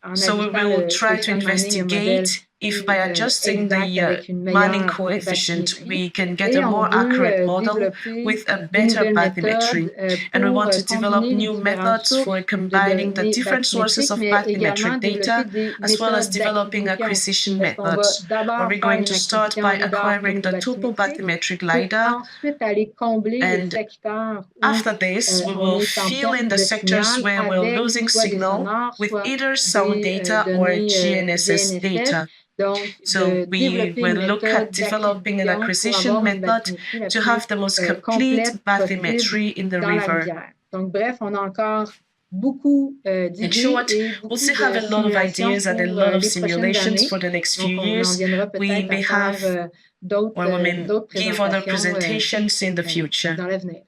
en So we ajustant will le try to coefficient de Manning, un modèle investigate if by adjusting the exact avec une mining meilleure coefficient, bathymétrie. we can get Et a on more veut accurate model développer with a des better nouvelles bathymetry. méthodes And we pour want to develop combiner les new différentes methods for sources de combining the données different sources bathymétriques, of mais également bathymetric data, développer des as well as méthodes developing d'acquisition. acquisition Est-ce qu'on va methods, where d'abord we're faire going une to start acquisition by LIDAR acquiring the topobathymétrique topobathymetric pour LiDAR. ensuite aller combler les And secteurs où after this, we on will est en fill in perte the de sectors signal where we're avec losing soit des signal sonores, with soit either sound des data or données GNSS GNSS. data. Donc, So de we développer will une look at méthode developing an d'acquisition pour acquisition avoir une method bathymétrie la to plus have the most complete complète possible bathymetry in the dans la river. rivière. Donc, bref, on a encore beaucoup In d'idées short, et we'll beaucoup still de have a lot of simulations ideas and a pour lot of les prochaines simulations années. for the next Donc, few on en years. viendra We peut-être may à faire have, d'autres or we may give other présentations presentations in the future. dans l'avenir.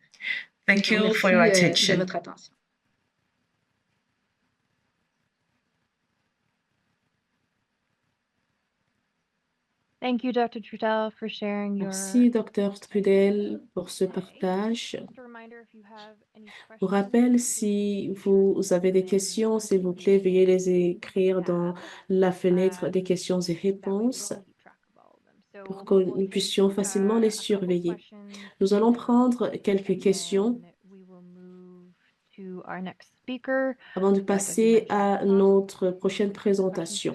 Thank Je vous you for your remercie de attention. votre attention. Thank you, Dr. Trudel, for sharing your. Merci, Dr. Trudel, pour ce partage. Just a reminder, if you have any Pour questions, rappel, please si vous avez des questions, s'il vous plaît, veuillez les écrire dans la fenêtre des questions et réponses pour que nous puissions facilement les surveiller. Nous allons prendre quelques questions avant de passer à notre prochaine présentation.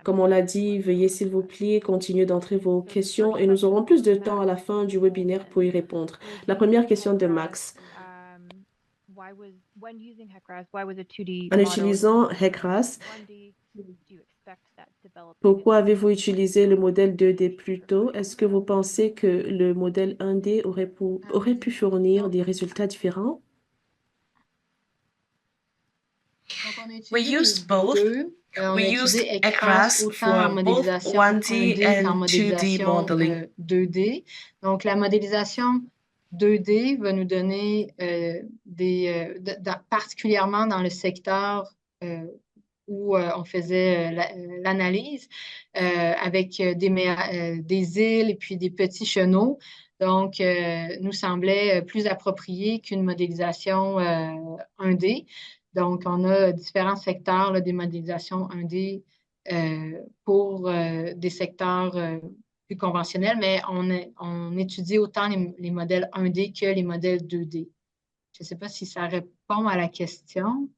Comme on l'a dit, veuillez s'il vous plaît continuer d'entrer vos questions et nous aurons plus de temps à la fin du webinaire pour y répondre. La première question de Max. En utilisant HEC-RAS, pourquoi avez-vous utilisé le modèle 2D plus tôt? Est-ce que vous pensez que le modèle 1D aurait pu fournir des résultats différents? We used both. We used HEC-RAS for both 1D and 2D modeling. 2D. Donc, la modélisation 2D va nous donner particulièrement dans le secteur où on faisait l'analyse avec des îles et puis des petits chenaux. Donc, nous semblait plus approprié qu'une modélisation 1D. Donc, on a différents secteurs là, des modélisations 1D pour des secteurs plus conventionnels, mais on étudie autant les modèles 1D que les modèles 2D. Je ne sais pas si ça répond à la question.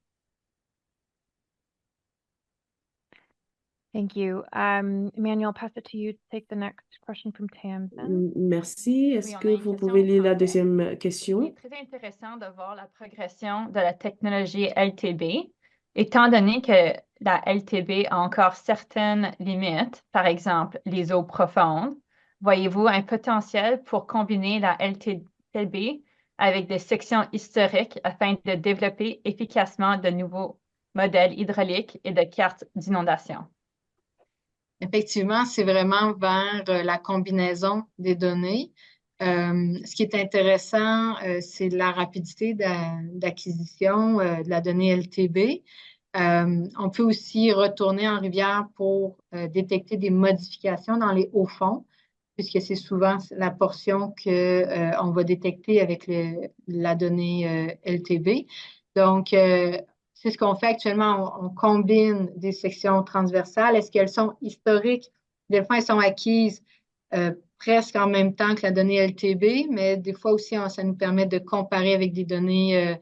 Thank you. Emmanuel, I'll pass it to you to take the next question from Tamsin. Merci. Est-ce que vous pouvez lire la deuxième question? C'est très intéressant de voir la progression de la technologie LTB, étant donné que la LTB a encore certaines limites, par exemple les eaux profondes. Voyez-vous un potentiel pour combiner la LTB avec des sections historiques afin de développer efficacement de nouveaux modèles hydrauliques et de cartes d'inondation? Effectivement, c'est vraiment vers la combinaison des données. Ce qui est intéressant, c'est la rapidité d'acquisition de la donnée LTB. On peut aussi retourner en rivière pour détecter des modifications dans les hauts fonds, puisque c'est souvent la portion qu'on va détecter avec la donnée LTB. Donc, c'est ce qu'on fait actuellement. On combine des sections transversales. Est-ce qu'elles sont historiques? Des fois, elles sont acquises presque en même temps que la donnée LTB, mais des fois aussi, ça nous permet de comparer avec des données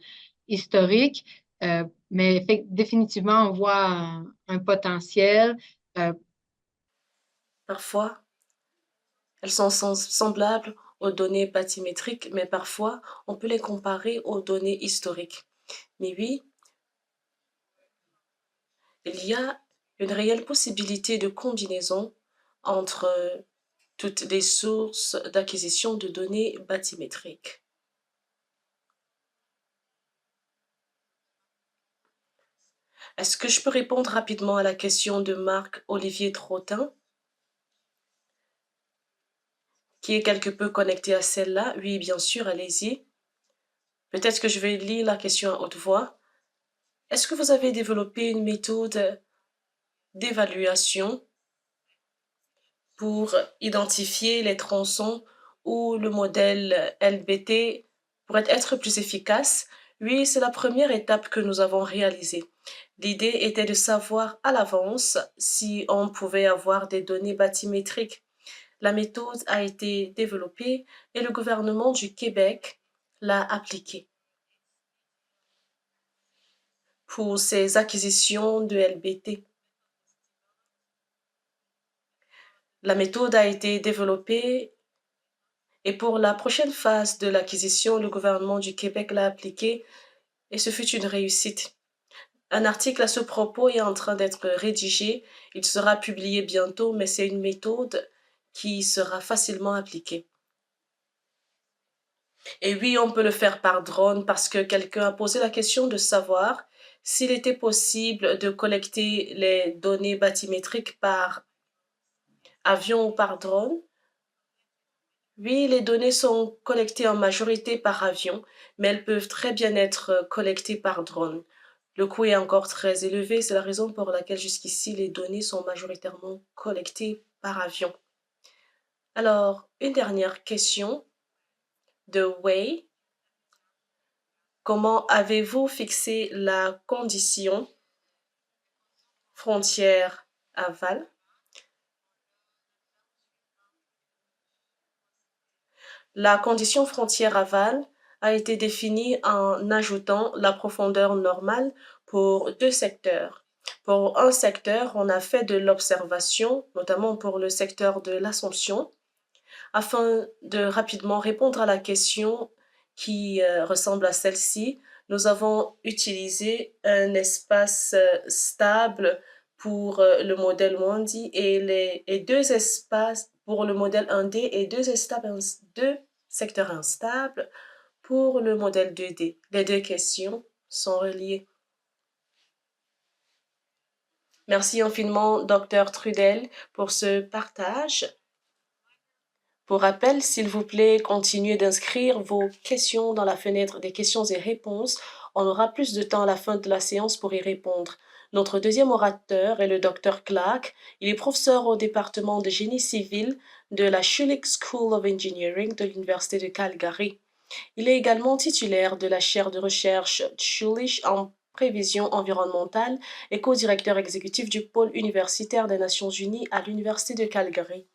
historiques. Mais définitivement, on voit un potentiel. Parfois, elles sont semblables aux données bathymétriques, mais parfois, on peut les comparer aux données historiques. Mais oui, il y a une réelle possibilité de combinaison entre toutes les sources d'acquisition de données bathymétriques. Est-ce que je peux répondre rapidement à la question de Marc-Olivier Trottin, qui est quelque peu connecté à celle-là? Oui, bien sûr, allez-y. Peut-être que je vais lire la question à haute voix. Est-ce que vous avez développé une méthode d'évaluation pour identifier les tronçons où le modèle LBT pourrait être plus efficace? Oui, c'est la première étape que nous avons réalisée. L'idée était de savoir à l'avance si on pouvait avoir des données bathymétriques. La méthode a été développée et le gouvernement du Québec l'a appliquée pour ses acquisitions de LBT. La méthode a été développée et pour la prochaine phase de l'acquisition, le gouvernement du Québec l'a appliquée et ce fut une réussite. Un article à ce propos est en train d'être rédigé. Il sera publié bientôt, mais c'est une méthode qui sera facilement appliquée. Et oui, on peut le faire par drone parce que quelqu'un a posé la question de savoir s'il était possible de collecter les données bathymétriques par avion ou par drone. Oui, les données sont collectées en majorité par avion, mais elles peuvent très bien être collectées par drone. Le coût est encore très élevé, c'est la raison pour laquelle jusqu'ici les données sont majoritairement collectées par avion. Alors, une dernière question de Wei. Comment avez-vous fixé la condition frontière aval? La condition frontière aval a été définie en ajoutant la profondeur normale pour 2 secteurs. Pour un secteur, on a fait de l'observation, notamment pour le secteur de l'Assomption, afin de rapidement répondre à la question qui ressemble à celle-ci. Nous avons utilisé un espace stable pour le modèle 1D et 2 espaces pour le modèle 1D et 2 secteurs instables pour le modèle 2D. Les 2 questions sont reliées. Merci infiniment, Dr. Trudel, pour ce partage. Pour rappel, s'il vous plaît, continuez d'inscrire vos questions dans la fenêtre des questions et réponses. On aura plus de temps à la fin de la séance pour y répondre. Notre deuxième orateur est le Dr. Clark. Il est professeur au département de génie civil de la Schulich School of Engineering de l'Université de Calgary. Il est également titulaire de la chaire de recherche Schulich en prévision environnementale et co-directeur exécutif du pôle universitaire des Nations Unies à l'Université de Calgary.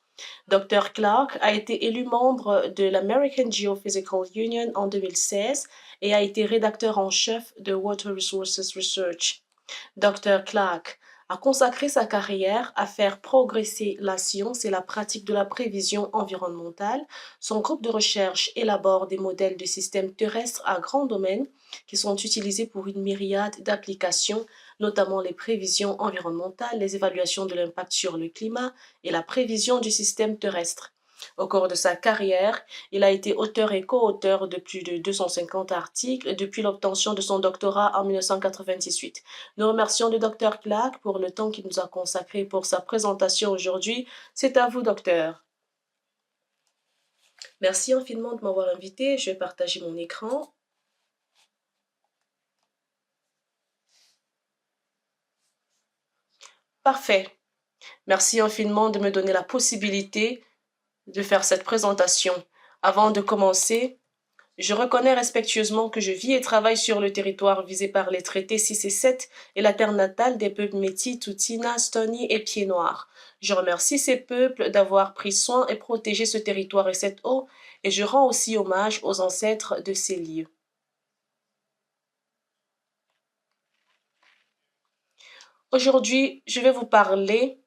Dr. Clark a été élu membre de l'American Geophysical Union en 2016 et a été rédacteur en chef de Water Resources Research. Dr. Clark a consacré sa carrière à faire progresser la science et la pratique de la prévision environnementale. Son groupe de recherche élabore des modèles de systèmes terrestres à grand domaine qui sont utilisés pour une myriade d'applications, notamment les prévisions environnementales, les évaluations de l'impact sur le climat et la prévision du système terrestre. Au cours de sa carrière, il a été auteur et co-auteur de plus de 250 articles depuis l'obtention de son doctorat en 1998. Nous remercions le Dr. Clark pour le temps qu'il nous a consacré pour sa présentation aujourd'hui. C'est à vous, docteur. Merci infiniment de m'avoir invité. Je vais partager mon écran. Parfait. Merci infiniment de me donner la possibilité de faire cette présentation. Avant de commencer, je reconnais respectueusement que je vis et travaille sur le territoire visé par les traités 6 et 7 et la terre natale des peuples Métis, Tsuut'ina, Stoney et Pieds-Noirs. Je remercie ces peuples d'avoir pris soin et protégé ce territoire et cette eau, et je rends aussi hommage aux ancêtres de ces lieux. Aujourd'hui, je vais vous parler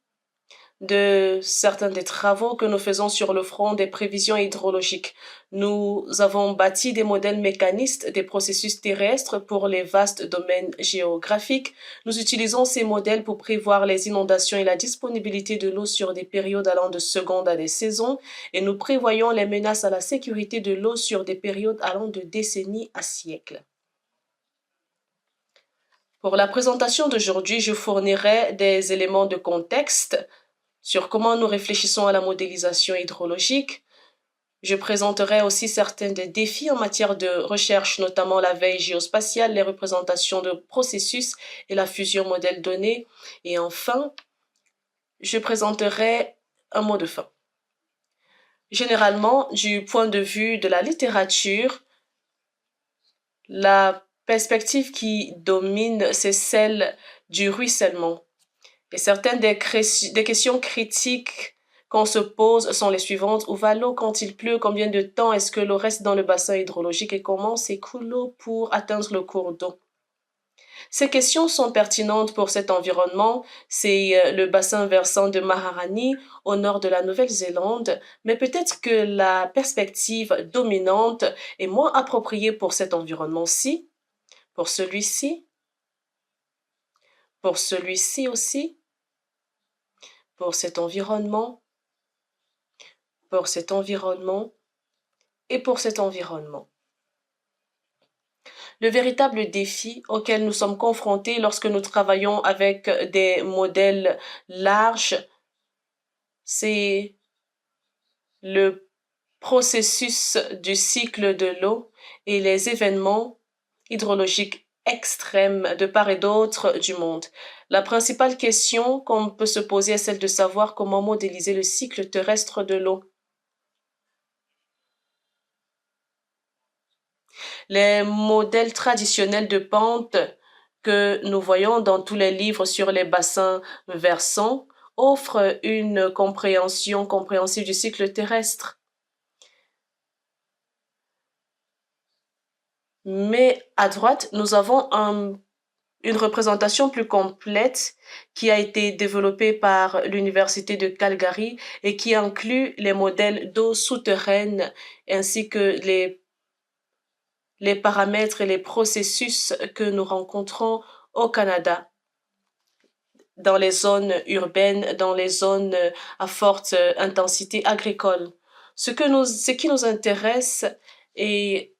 de certains des travaux que nous faisons sur le front des prévisions hydrologiques. Nous avons bâti des modèles mécanistes des processus terrestres pour les vastes domaines géographiques. Nous utilisons ces modèles pour prévoir les inondations et la disponibilité de l'eau sur des périodes allant de secondes à des saisons, et nous prévoyons les menaces à la sécurité de l'eau sur des périodes allant de décennies à siècles. Pour la présentation d'aujourd'hui, je fournirai des éléments de contexte sur comment nous réfléchissons à la modélisation hydrologique. Je présenterai aussi certains des défis en matière de recherche, notamment la veille géospatiale, les représentations de processus et la fusion modèle-données. Et enfin, je présenterai un mot de fin. Généralement, du point de vue de la littérature, la perspective qui domine, c'est celle du ruissellement. Et certaines des questions critiques qu'on se pose sont les suivantes. Où va l'eau quand il pleut? Combien de temps est-ce que l'eau reste dans le bassin hydrologique et comment s'écoule l'eau pour atteindre le cours d'eau? Ces questions sont pertinentes pour cet environnement. C'est le bassin versant de Maharani au nord de la Nouvelle-Zélande, mais peut-être que la perspective dominante est moins appropriée pour cet environnement-ci, pour celui-ci aussi, pour cet environnement, pour cet environnement et pour cet environnement. Le véritable défi auquel nous sommes confrontés lorsque nous travaillons avec des modèles larges, c'est le processus du cycle de l'eau et les événements hydrologiques extrêmes de part et d'autre du monde. La principale question qu'on peut se poser est celle de savoir comment modéliser le cycle terrestre de l'eau. Les modèles traditionnels de pente que nous voyons dans tous les livres sur les bassins versants offrent une compréhension compréhensive du cycle terrestre. Mais à droite, nous avons une représentation plus complète qui a été développée par l'Université de Calgary et qui inclut les modèles d'eau souterraine ainsi que les paramètres et les processus que nous rencontrons au Canada, dans les zones urbaines, dans les zones à forte intensité agricole. Ce qui nous intéresse est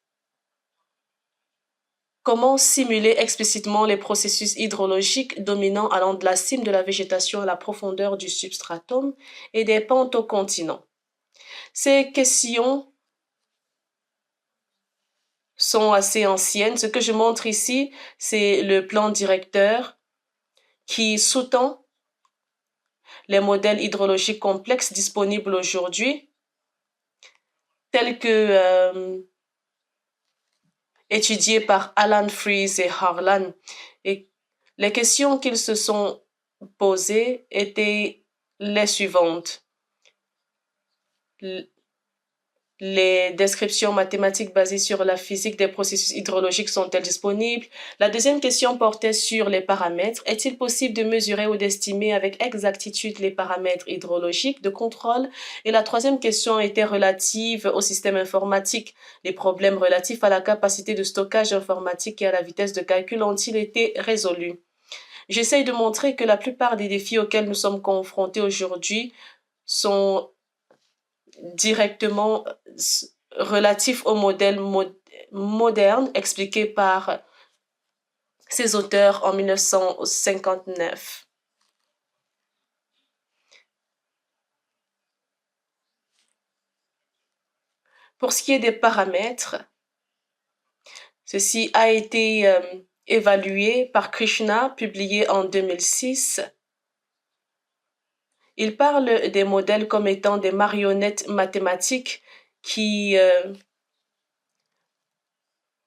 comment simuler explicitement les processus hydrologiques dominants allant de la cime de la végétation à la profondeur du substratum et des pentes au continent. Ces questions sont assez anciennes. Ce que je montre ici, c'est le plan directeur qui sous-tend les modèles hydrologiques complexes disponibles aujourd'hui, tels que étudiés par Alan Fries et Harlan. Et les questions qu'ils se sont posées étaient les suivantes. Les descriptions mathématiques basées sur la physique des processus hydrologiques sont-elles disponibles? La deuxième question portait sur les paramètres. Est-il possible de mesurer ou d'estimer avec exactitude les paramètres hydrologiques de contrôle? Et la troisième question était relative au système informatique. Les problèmes relatifs à la capacité de stockage informatique et à la vitesse de calcul ont-ils été résolus? J'essaye de montrer que la plupart des défis auxquels nous sommes confrontés aujourd'hui sont directement relatif au modèle moderne expliqué par ses auteurs en 1959. Pour ce qui est des paramètres, ceci a été évalué par Krishna, publié en 2006. Il parle des modèles comme étant des marionnettes mathématiques qui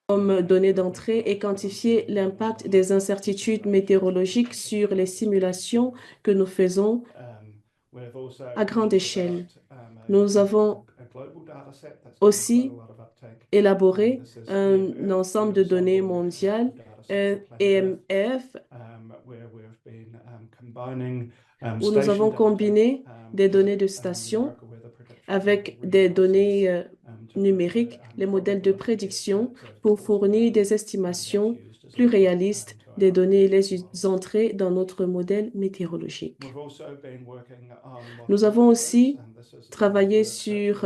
comme données d'entrée et quantifier l'impact des incertitudes météorologiques sur les simulations que nous faisons à grande échelle. Nous avons aussi élaboré un ensemble de données mondiales, EMF, où nous avons combiné des données de station avec des données numériques, les modèles de prédiction, pour fournir des estimations plus réalistes des données et les entrer dans notre modèle météorologique. Nous avons aussi travaillé sur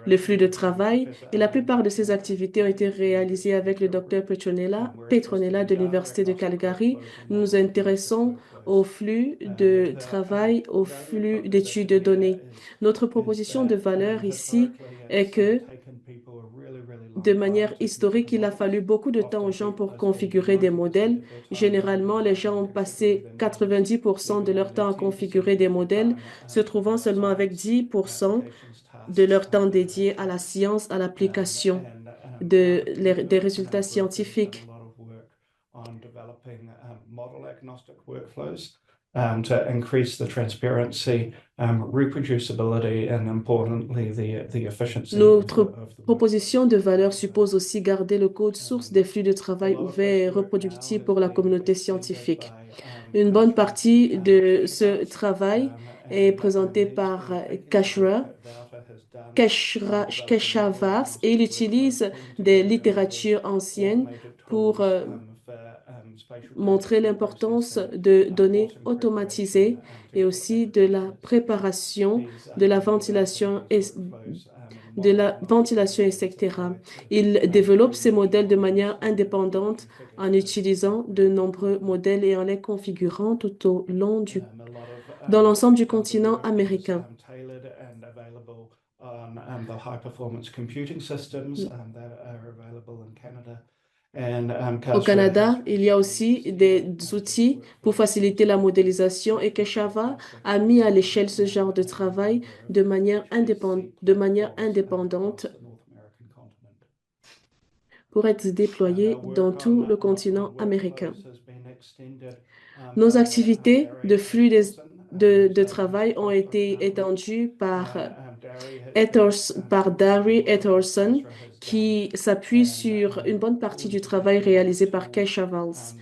le flux de travail et la plupart de ces activités ont été réalisées avec le Dr Petronella de l'Université de Calgary. Nous nous intéressons au flux de travail, au flux d'études de données. Notre proposition de valeur ici est que, de manière historique, il a fallu beaucoup de temps aux gens pour configurer des modèles. Généralement, les gens ont passé 90% de leur temps à configurer des modèles, se trouvant seulement avec 10% de leur temps dédié à la science, à l'application. des résultats scientifiques. To increase the transparency, reproducibility, and importantly, the efficiency Notre proposition de valeur suppose aussi garder le code source des flux de travail ouverts et reproductibles pour la communauté scientifique. Une bonne partie de ce travail est présentée par Keshavas et il utilise des littératures anciennes pour montrer l'importance de données automatisées et aussi de la préparation, de la ventilation, etc. Il développe ces modèles de manière indépendante en utilisant de nombreux modèles et en les configurant tout au long dans l'ensemble du continent américain. Au Canada, il y a aussi des outils pour faciliter la modélisation et Keshava a mis à l'échelle ce genre de travail de manière indépendante pour être déployé dans tout le continent américain. Nos activités de flux de travail ont été étendues par Darry Etherson, qui s'appuie sur une bonne partie du travail réalisé par Kay Chavals.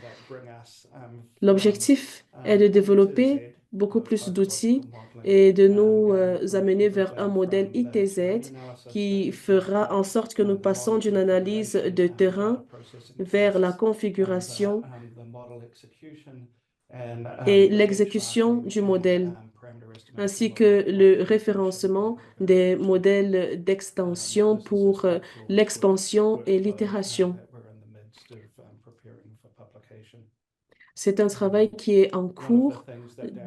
L'objectif est de développer beaucoup plus d'outils et de nous amener vers un modèle ITZ qui fera en sorte que nous passons d'une analyse de terrain vers la configuration et l'exécution du modèle, ainsi que le référencement des modèles d'extension pour l'expansion et l'itération. C'est un travail qui est en cours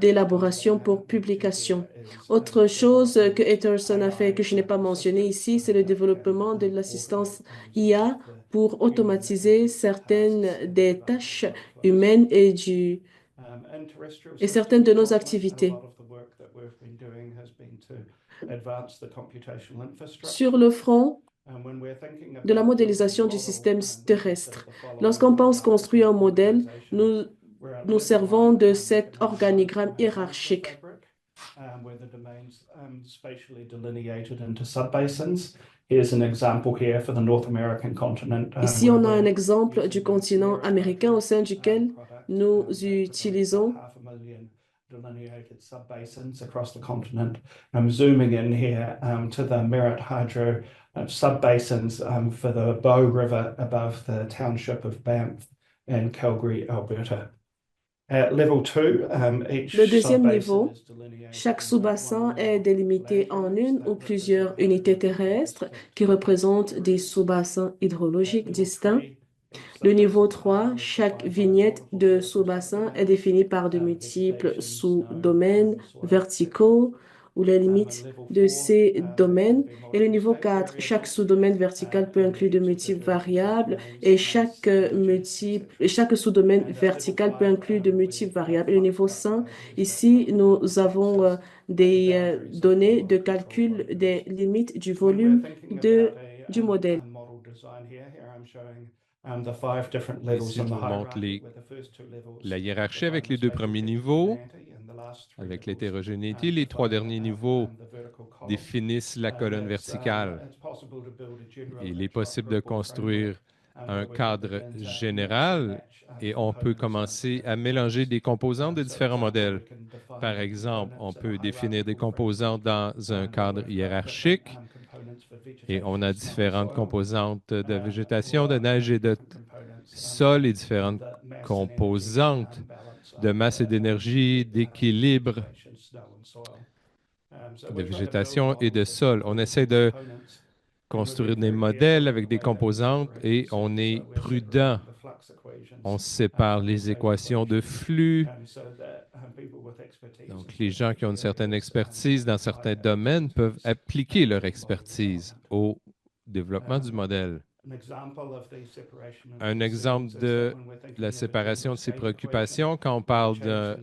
d'élaboration pour publication. Autre chose que Etherson a fait que je n'ai pas mentionné ici, c'est le développement de l'assistance IA pour automatiser certaines des tâches humaines et certaines de nos activités. Sur le front de la modélisation du système terrestre, lorsqu'on pense construire un modèle, nous servons de cet organigramme hiérarchique. Ici, on a un exemple du continent américain au sein duquel nous utilisons delineated subbasins across the continent. I'm zooming in here to the Merritt Hydro subbasins for the Bow River above the township of Banff in Calgary, Alberta. At level 2, le deuxième niveau, chaque sous-bassin est délimité en une ou plusieurs unités terrestres qui représentent des sous-bassins hydrologiques distincts. Le niveau 3, chaque vignette de sous-bassin est définie par de multiples sous-domaines verticaux ou les limites de ces domaines. Et le niveau 4, chaque sous-domaine vertical peut inclure de multiples variables et chaque sous-domaine vertical peut inclure de multiples variables. Et le niveau 5, ici, nous avons des données de calcul des limites du volume du modèle. Ici, je vous montre la hiérarchie avec les deux premiers niveaux, avec l'hétérogénéité. Les trois derniers niveaux définissent la colonne verticale. Il est possible de construire un cadre général et on peut commencer à mélanger des composantes de différents modèles. Par exemple, on peut définir des composantes dans un cadre hiérarchique. Et on a différentes composantes de végétation, de neige et de sol et différentes composantes de masse et d'énergie, d'équilibre, de végétation et de sol. On essaie de construire des modèles avec des composantes et on est prudent. On sépare les équations de flux. Donc, les gens qui ont une certaine expertise dans certains domaines peuvent appliquer leur expertise au développement du modèle. Un exemple de la séparation de ces préoccupations, quand on parle de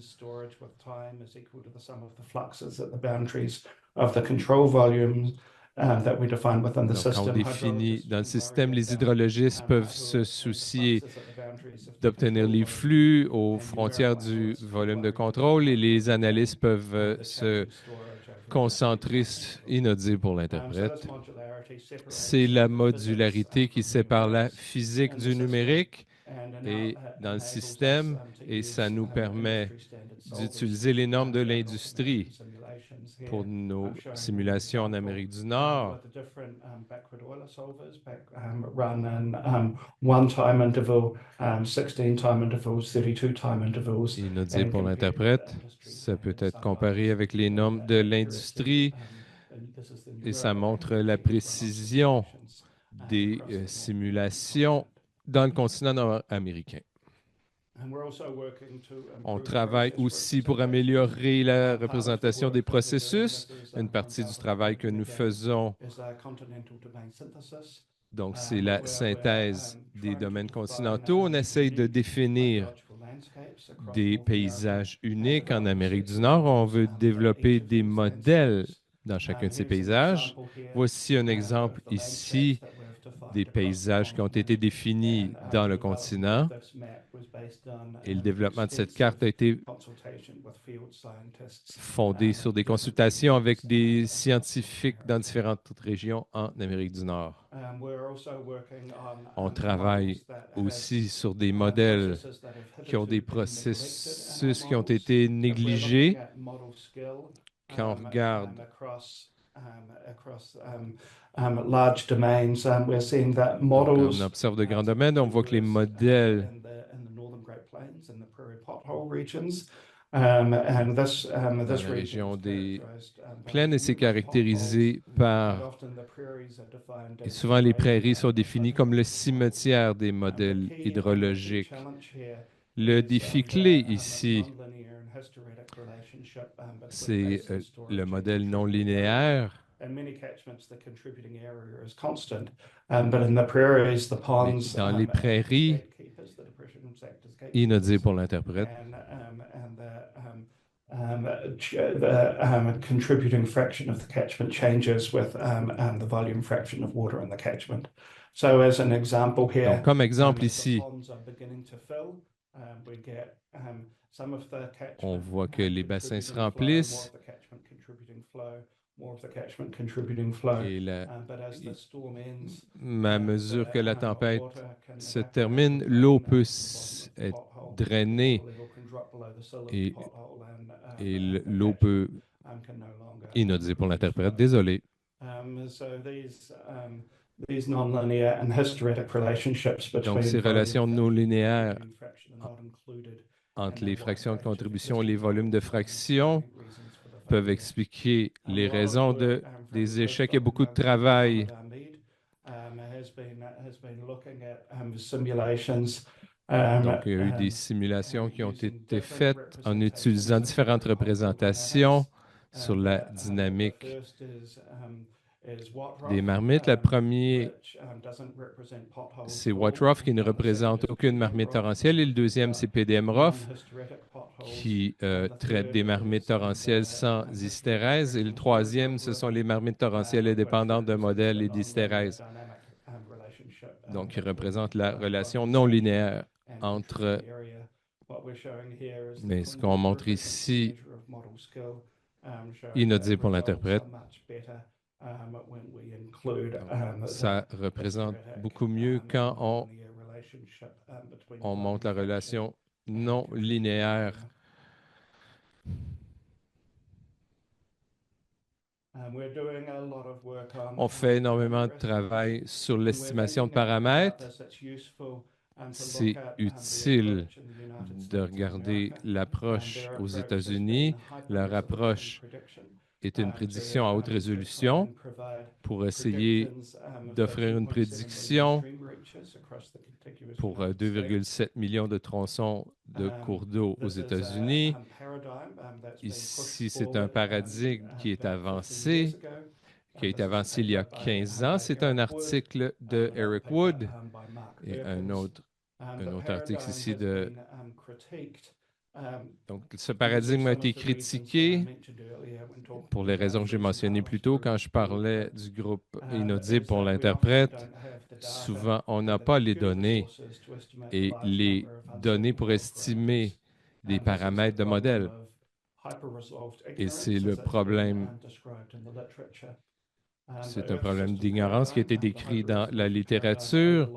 quand on définit dans le système, les hydrologistes peuvent se soucier d'obtenir les flux aux frontières du volume de contrôle et les analystes peuvent se concentrer, inaudible pour l'interprète. C'est la modularité qui sépare la physique du numérique et dans le système, et ça nous permet d'utiliser les normes de l'industrie pour nos simulations en Amérique du Nord. Inaudible pour l'interprète, ça peut être comparé avec les normes de l'industrie et ça montre la précision des simulations dans le continent nord-américain. On travaille aussi pour améliorer la représentation des processus. Une partie du travail que nous faisons, donc c'est la synthèse des domaines continentaux. On essaye de définir des paysages uniques en Amérique du Nord. On veut développer des modèles dans chacun de ces paysages. Voici un exemple ici des paysages qui ont été définis dans le continent. Et le développement de cette carte a été fondé sur des consultations avec des scientifiques dans différentes régions en Amérique du Nord. On travaille aussi sur des modèles qui ont des processus qui ont été négligés. Quand on regarde on observe de grands domaines, on voit que les modèles dans la région des plaines, et c'est caractérisé par... Et souvent, les prairies sont définies comme le cimetière des modèles hydrologiques. Le défi clé ici, c'est le modèle non linéaire. Mais dans les prairies, inaudible pour l'interprète. Contributing fraction of the catchment changes with the volume fraction of water in the catchment. So as an example here, donc, comme exemple ici, on voit que les bassins se remplissent et à mesure que la tempête se termine, l'eau peut être drainée et l'eau peut... Inaudible pour l'interprète, désolé. Donc, ces relations non linéaires entre les fractions de contribution et les volumes de fractions peuvent expliquer les raisons des échecs. Il y a beaucoup de travail donc, il y a eu des simulations qui ont été faites en utilisant différentes représentations sur la dynamique des marmites. La première, c'est WattRoff qui ne représente aucune marmite torrentielle. Et le deuxième, c'est PDM-ROF qui traite des marmites torrentielles sans hystérèse. Et le troisième, ce sont les marmites torrentielles indépendantes d'un modèle et d'hystérèse. Donc, qui représente la relation non linéaire entre... Mais ce qu'on montre ici, inaudible pour l'interprète, ça représente beaucoup mieux quand on montre la relation non linéaire. On fait énormément de travail sur l'estimation de paramètres. C'est utile de regarder l'approche aux États-Unis. Leur approche est une prédiction à haute résolution pour essayer d'offrir une prédiction pour 2,7 millions de tronçons de cours d'eau aux États-Unis. Ici, c'est un paradigme qui est avancé, qui a été avancé il y a 15 ans. C'est un article de Eric Wood et un autre article ici de Donc, ce paradigme a été critiqué pour les raisons que j'ai mentionnées plus tôt quand je parlais du groupe inaudible pour l'interprète. Souvent, on n'a pas les données et les données pour estimer des paramètres de modèle. Et c'est le problème. C'est un problème d'ignorance qui a été décrit dans la littérature.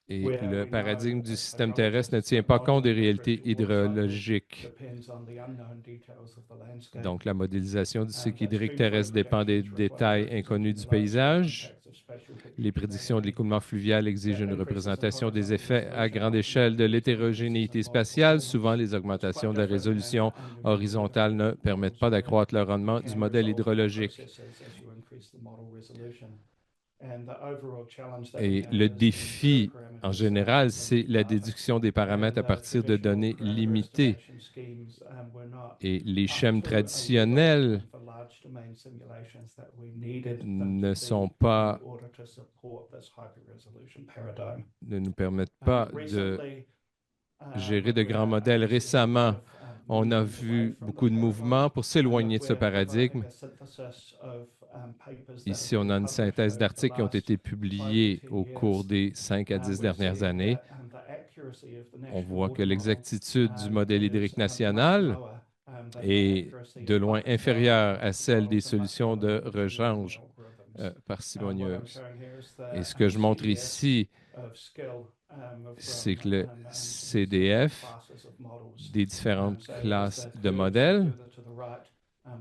Et le paradigme du système terrestre ne tient pas compte des réalités hydrologiques. Donc, la modélisation du cycle hydrique terrestre dépend des détails inconnus du paysage. Les prédictions de l'écoulement fluvial exigent une représentation des effets à grande échelle de l'hétérogénéité spatiale. Souvent, les augmentations de la résolution horizontale ne permettent pas d'accroître le rendement du modèle hydrologique. Et le défi, en général, c'est la déduction des paramètres à partir de données limitées. Et les schèmes traditionnels ne nous permettent pas de gérer de grands modèles. Récemment, on a vu beaucoup de mouvements pour s'éloigner de ce paradigme. Ici, on a une synthèse d'articles qui ont été publiés au cours des 5 à 10 dernières années. On voit que l'exactitude du modèle hydrique national est de loin inférieure à celle des solutions de rechange parcimonieuses. Et ce que je montre ici, c'est que le CDF des différentes classes de modèles,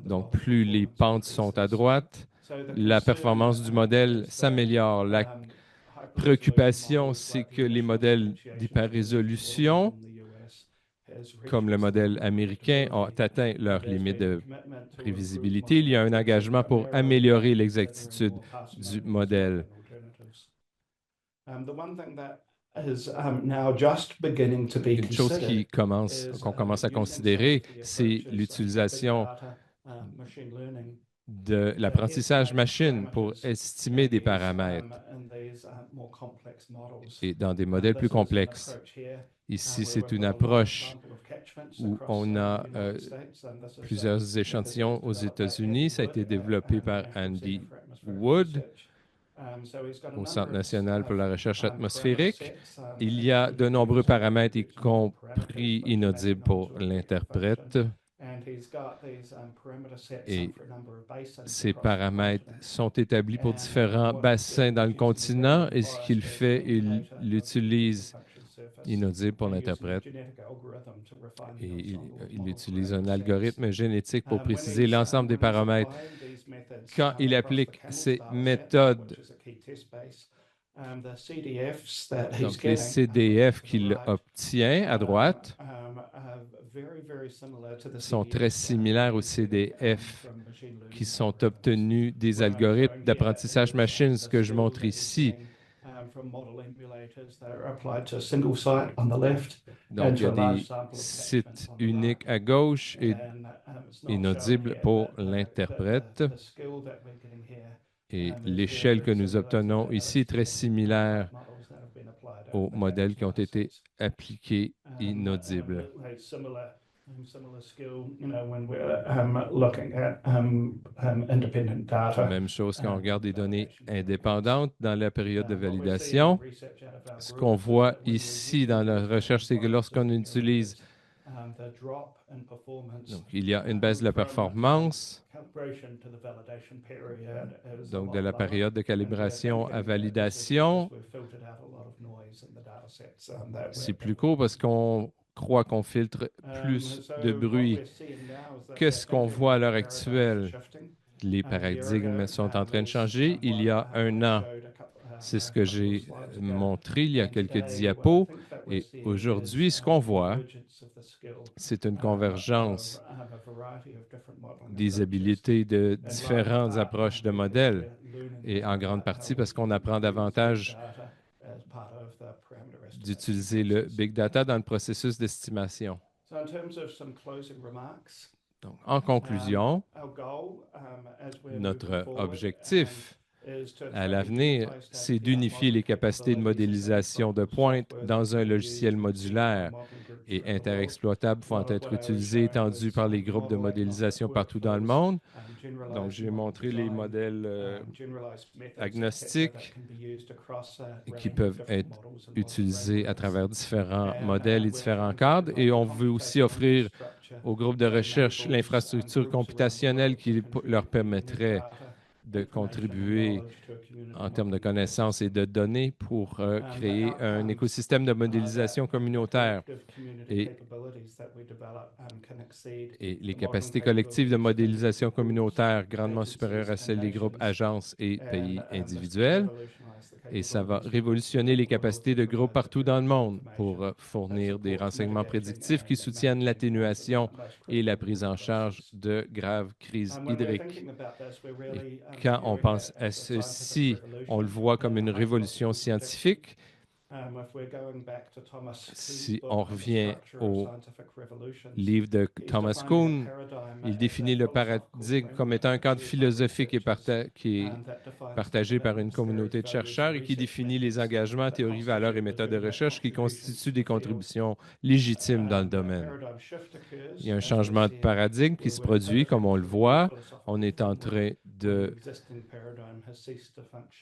donc plus les pentes sont à droite, la performance du modèle s'améliore. La préoccupation, c'est que les modèles d'hyper-résolution, comme le modèle américain, ont atteint leur limite de prévisibilité. Il y a un engagement pour améliorer l'exactitude du modèle. Une chose qu'on commence à considérer, c'est l'utilisation de l'apprentissage machine pour estimer des paramètres et dans des modèles plus complexes. Ici, c'est une approche où on a plusieurs échantillons aux États-Unis. Ça a été développé par Andy Wood au Centre national pour la recherche atmosphérique. Il y a de nombreux paramètres, y compris inaudibles pour l'interprète. Et ces paramètres sont établis pour différents bassins dans le continent et ce qu'il fait, il l'utilise inaudible pour l'interprète. Et il utilise un algorithme génétique pour préciser l'ensemble des paramètres. Quand il applique ces méthodes, donc les CDF qu'il obtient à droite sont très similaires aux CDF qui sont obtenus des algorithmes d'apprentissage machine, ce que je montre ici. Donc, il y a des sites uniques à gauche et inaudibles pour l'interprète. Et l'échelle que nous obtenons ici est très similaire aux modèles qui ont été appliqués inaudibles. Même chose quand on regarde des données indépendantes dans la période de validation. Ce qu'on voit ici dans la recherche, c'est que lorsqu'on utilise, donc, il y a une baisse de la performance, donc de la période de calibration à validation. C'est plus court parce qu'on croit qu'on filtre plus de bruit. Qu'est-ce qu'on voit à l'heure actuelle? Les paradigmes sont en train de changer. Il y a un an, c'est ce que j'ai montré il y a quelques diapos. Et aujourd'hui, ce qu'on voit, c'est une convergence des habiletés de différentes approches de modèles. Et en grande partie parce qu'on apprend davantage d'utiliser le big data dans le processus d'estimation. Donc, en conclusion, notre objectif à l'avenir, c'est d'unifier les capacités de modélisation de pointe dans un logiciel modulaire et interexploitable pouvant être utilisé et étendu par les groupes de modélisation partout dans le monde. Donc, j'ai montré les modèles agnostiques qui peuvent être utilisés à travers différents modèles et différents cadres. Et on veut aussi offrir aux groupes de recherche l'infrastructure computationnelle qui leur permettrait de contribuer en termes de connaissances et de données pour créer un écosystème de modélisation communautaire. Et les capacités collectives de modélisation communautaire grandement supérieures à celles des groupes, agences et pays individuels. Et ça va révolutionner les capacités de groupes partout dans le monde pour fournir des renseignements prédictifs qui soutiennent l'atténuation et la prise en charge de graves crises hydriques. Et quand on pense à ceci, on le voit comme une révolution scientifique. Si on revient au livre de Thomas Kuhn, il définit le paradigme comme étant un cadre philosophique qui est partagé par une communauté de chercheurs et qui définit les engagements, théories, valeurs et méthodes de recherche qui constituent des contributions légitimes dans le domaine. Il y a un changement de paradigme qui se produit, comme on le voit. On est en train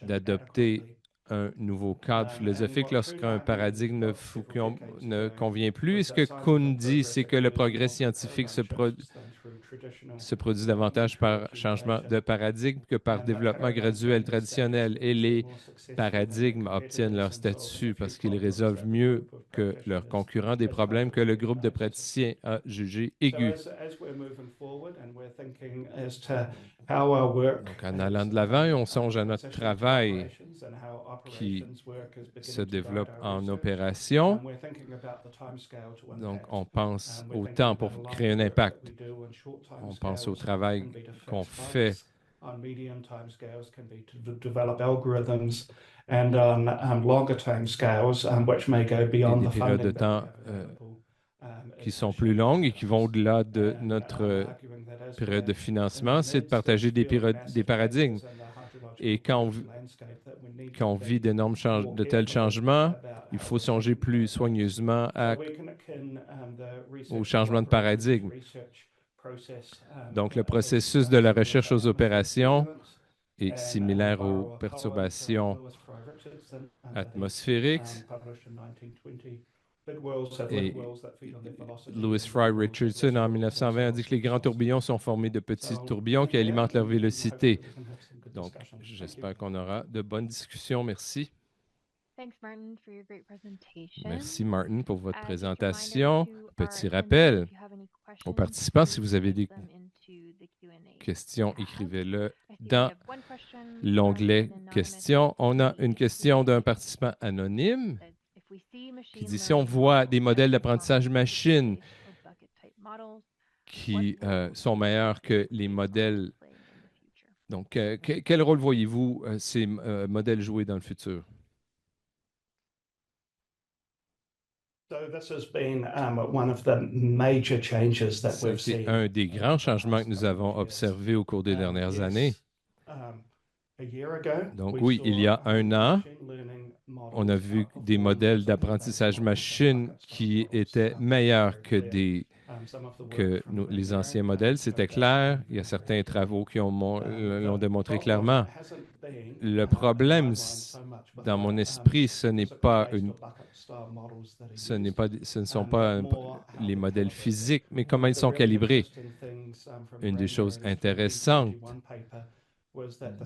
d'adopter un nouveau cadre philosophique lorsqu'un paradigme ne convient plus. Et ce que Kuhn dit, c'est que le progrès scientifique se produit davantage par changement de paradigme que par développement graduel traditionnel. Et les paradigmes obtiennent leur statut parce qu'ils résolvent mieux que leurs concurrents des problèmes que le groupe de praticiens a jugés aigus. Donc, en allant de l'avant, on songe à notre travail qui se développe en opération. Donc, on pense au temps pour créer un impact. On pense au travail qu'on fait. Et des périodes de temps qui sont plus longues et qui vont au-delà de notre période de financement, c'est de partager des paradigmes. Et quand on vit de tels changements, il faut songer plus soigneusement au changement de paradigme. Donc, le processus de la recherche aux opérations est similaire aux perturbations atmosphériques. Et Lewis Fry Richardson, en 1920, a dit que les grands tourbillons sont formés de petits tourbillons qui alimentent leur vélocité. Donc, j'espère qu'on aura de bonnes discussions. Merci. Merci, Martin, pour votre présentation. Petit rappel aux participants, si vous avez des questions, écrivez-le dans l'onglet « Questions ». On a une question d'un participant anonyme qui dit « Si on voit des modèles d'apprentissage machine qui sont meilleurs que les modèles, donc quel rôle voyez-vous ces modèles jouer dans le futur? » C'est un des grands changements que nous avons observés au cours des dernières années. Donc oui, il y a un an, on a vu des modèles d'apprentissage machine qui étaient meilleurs que les anciens modèles. C'était clair. Il y a certains travaux qui l'ont démontré clairement. Le problème, dans mon esprit, ce ne sont pas les modèles physiques, mais comment ils sont calibrés. Une des choses intéressantes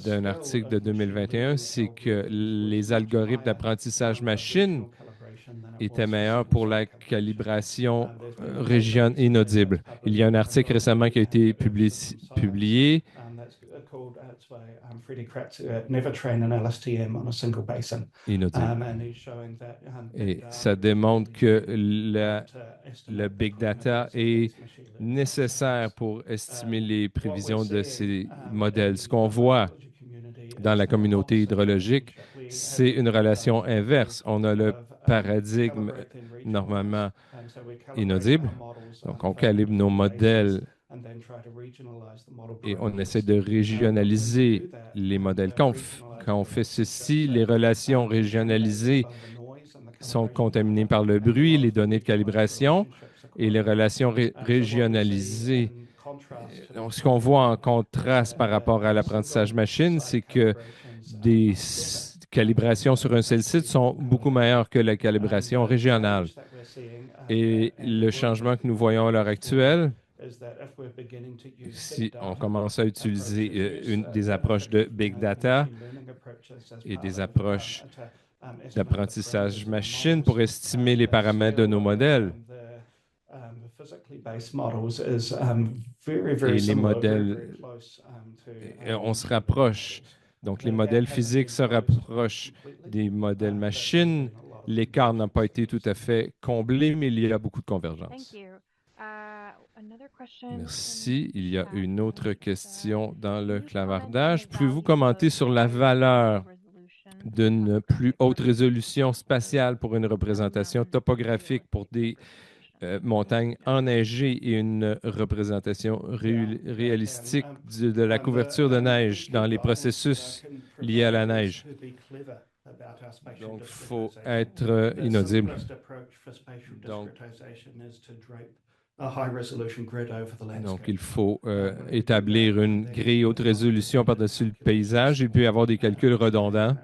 d'un article de 2021, c'est que les algorithmes d'apprentissage machine étaient meilleurs pour la calibration région inaudible. Il y a un article récemment qui a été publié inaudible. Et ça démontre que le big data est nécessaire pour estimer les prévisions de ces modèles. Ce qu'on voit dans la communauté hydrologique, c'est une relation inverse. On a le paradigme normalement inaudible. Donc, on calibre nos modèles et on essaie de régionaliser les modèles. Quand Quand on fait ceci, les relations régionalisées sont contaminées par le bruit, les données de calibration, et les relations régionalisées. Donc, ce qu'on voit en contraste par rapport à l'apprentissage machine, c'est que des calibrations sur un seul site sont beaucoup meilleures que la calibration régionale. Et le changement que nous voyons à l'heure actuelle, si on commence à utiliser des approches de big data et des approches d'apprentissage machine pour estimer les paramètres de nos modèles, et les modèles, on se rapproche. Donc, les modèles physiques se rapprochent des modèles machines. L'écart n'a pas été tout à fait comblé, mais il y a beaucoup de convergence. Merci. Il y a une autre question dans le clavardage. Pouvez-vous commenter sur la valeur d'une plus haute résolution spatiale pour une représentation topographique pour des montagnes enneigées et une représentation réalistique de la couverture de neige dans les processus liés à la neige? Donc, il faut être inaudible. Donc, il faut établir une grille haute résolution par-dessus le paysage. Il peut y avoir des calculs redondants.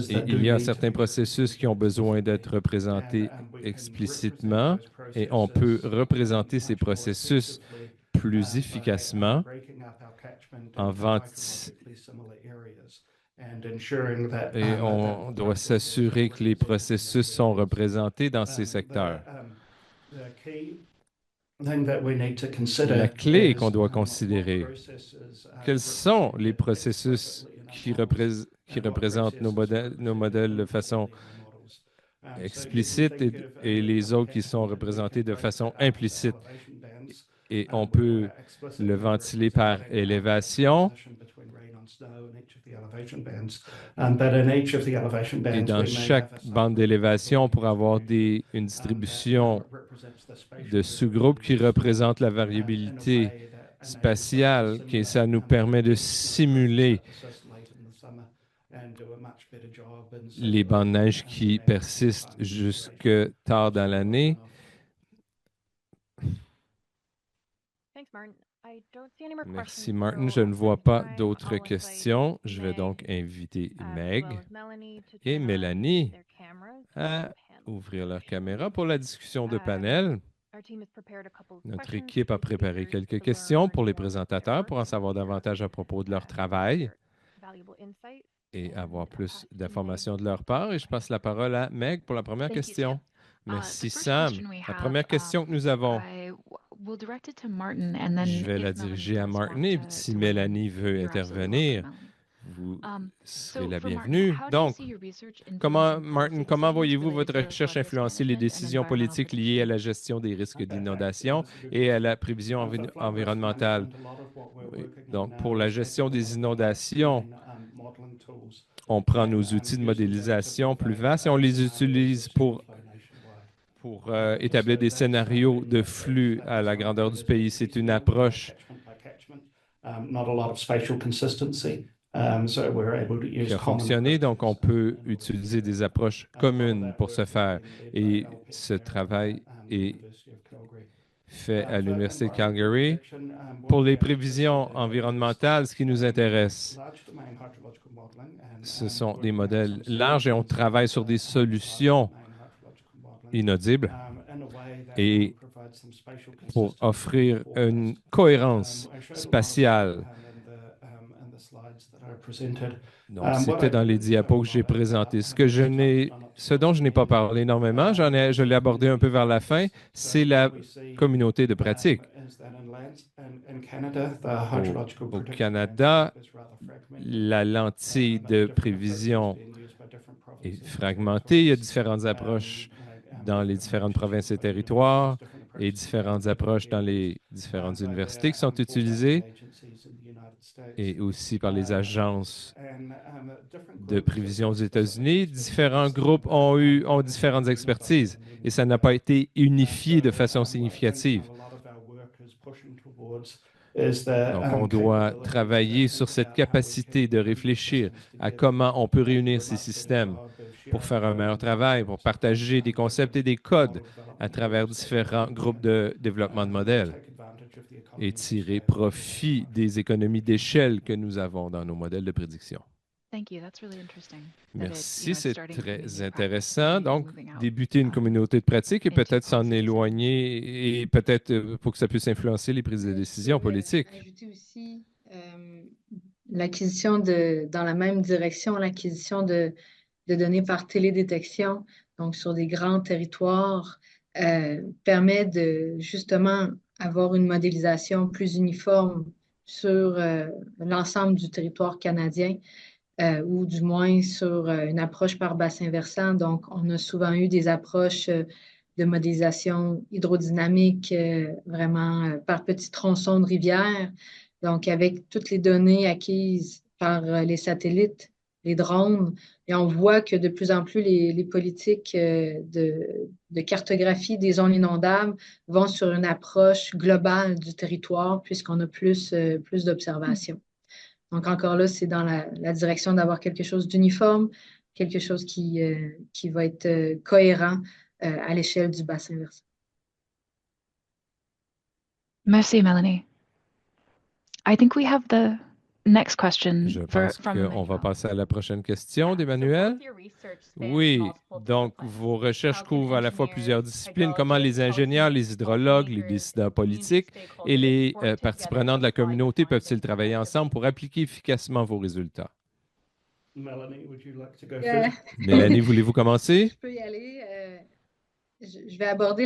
Et il y a certains processus qui ont besoin d'être représentés explicitement et on peut représenter ces processus plus efficacement en et on doit s'assurer que les processus sont représentés dans ces secteurs. La clé qu'on doit considérer, quels sont les processus qui représentent nos modèles de façon explicite et les autres qui sont représentés de façon implicite. Et on peut le ventiler par élévation. Et dans chaque bande d'élévation, on pourra avoir une distribution de sous-groupes qui représentent la variabilité spatiale, et ça nous permet de simuler les bandes de neige qui persistent jusque tard dans l'année. Merci, Martin. Je ne vois pas d'autres questions. Je vais donc inviter Meg et Mélanie à ouvrir leur caméra pour la discussion de panel. Notre équipe a préparé quelques questions pour les présentateurs pour en savoir davantage à propos de leur travail et avoir plus d'informations de leur part. Et je passe la parole à Meg pour la première question. Merci, Sam. La première question que nous avons, je vais la diriger à Martin et si Mélanie veut intervenir, vous serez la bienvenue. Donc, Martin, comment voyez-vous votre recherche influencer les décisions politiques liées à la gestion des risques d'inondation et à la prévision environnementale? Donc, pour la gestion des inondations, on prend nos outils de modélisation plus vastes et on les utilise pour établir des scénarios de flux à la grandeur du pays. C'est une approche qui a fonctionné, donc on peut utiliser des approches communes pour ce faire. Et ce travail est fait à l'Université de Calgary. Pour les prévisions environnementales, ce qui nous intéresse, ce sont des modèles larges et on travaille sur des solutions inaudibles et pour offrir une cohérence spatiale. Donc, c'était dans les diapos que j'ai présentés. Ce dont je n'ai pas parlé énormément, je l'ai abordé un peu vers la fin, c'est la communauté de pratique. Au Canada, la lentille de prévision est fragmentée. Il y a différentes approches dans les différentes provinces et territoires et différentes approches dans les différentes universités qui sont utilisées et aussi par les agences de prévision aux États-Unis. Différents groupes ont différentes expertises et ça n'a pas été unifié de façon significative. Donc, on doit travailler sur cette capacité de réfléchir à comment on peut réunir ces systèmes pour faire un meilleur travail, pour partager des concepts et des codes à travers différents groupes de développement de modèles et tirer profit des économies d'échelle que nous avons dans nos modèles de prédiction. Merci, c'est très intéressant. Donc, débuter une communauté de pratique et peut-être s'en éloigner et peut-être pour que ça puisse influencer les prises de décision politiques. Ajouter aussi l'acquisition dans la même direction, l'acquisition de données par télédétection, donc sur des grands territoires, permet de justement avoir une modélisation plus uniforme sur l'ensemble du territoire canadien. Ou du moins sur une approche par bassin versant. Donc, on a souvent eu des approches de modélisation hydrodynamique vraiment par petits tronçons de rivière. Donc, avec toutes les données acquises par les satellites, les drones, et on voit que de plus en plus les politiques de cartographie des zones inondables vont sur une approche globale du territoire puisqu'on a plus d'observations. Donc, encore là, c'est dans la direction d'avoir quelque chose d'uniforme, quelque chose qui va être cohérent à l'échelle du bassin versant. Merci, Melanie. I think we have the next question. Je pense qu'on va passer à la prochaine question d'Emmanuel. Oui, donc vos recherches couvrent à la fois plusieurs disciplines, comment les ingénieurs, les hydrologues, les décideurs politiques et les parties prenantes de la communauté peuvent-ils travailler ensemble pour appliquer efficacement vos résultats? Melanie, would you like to go first? Mélanie, voulez-vous commencer? Je peux y aller. Je vais aborder,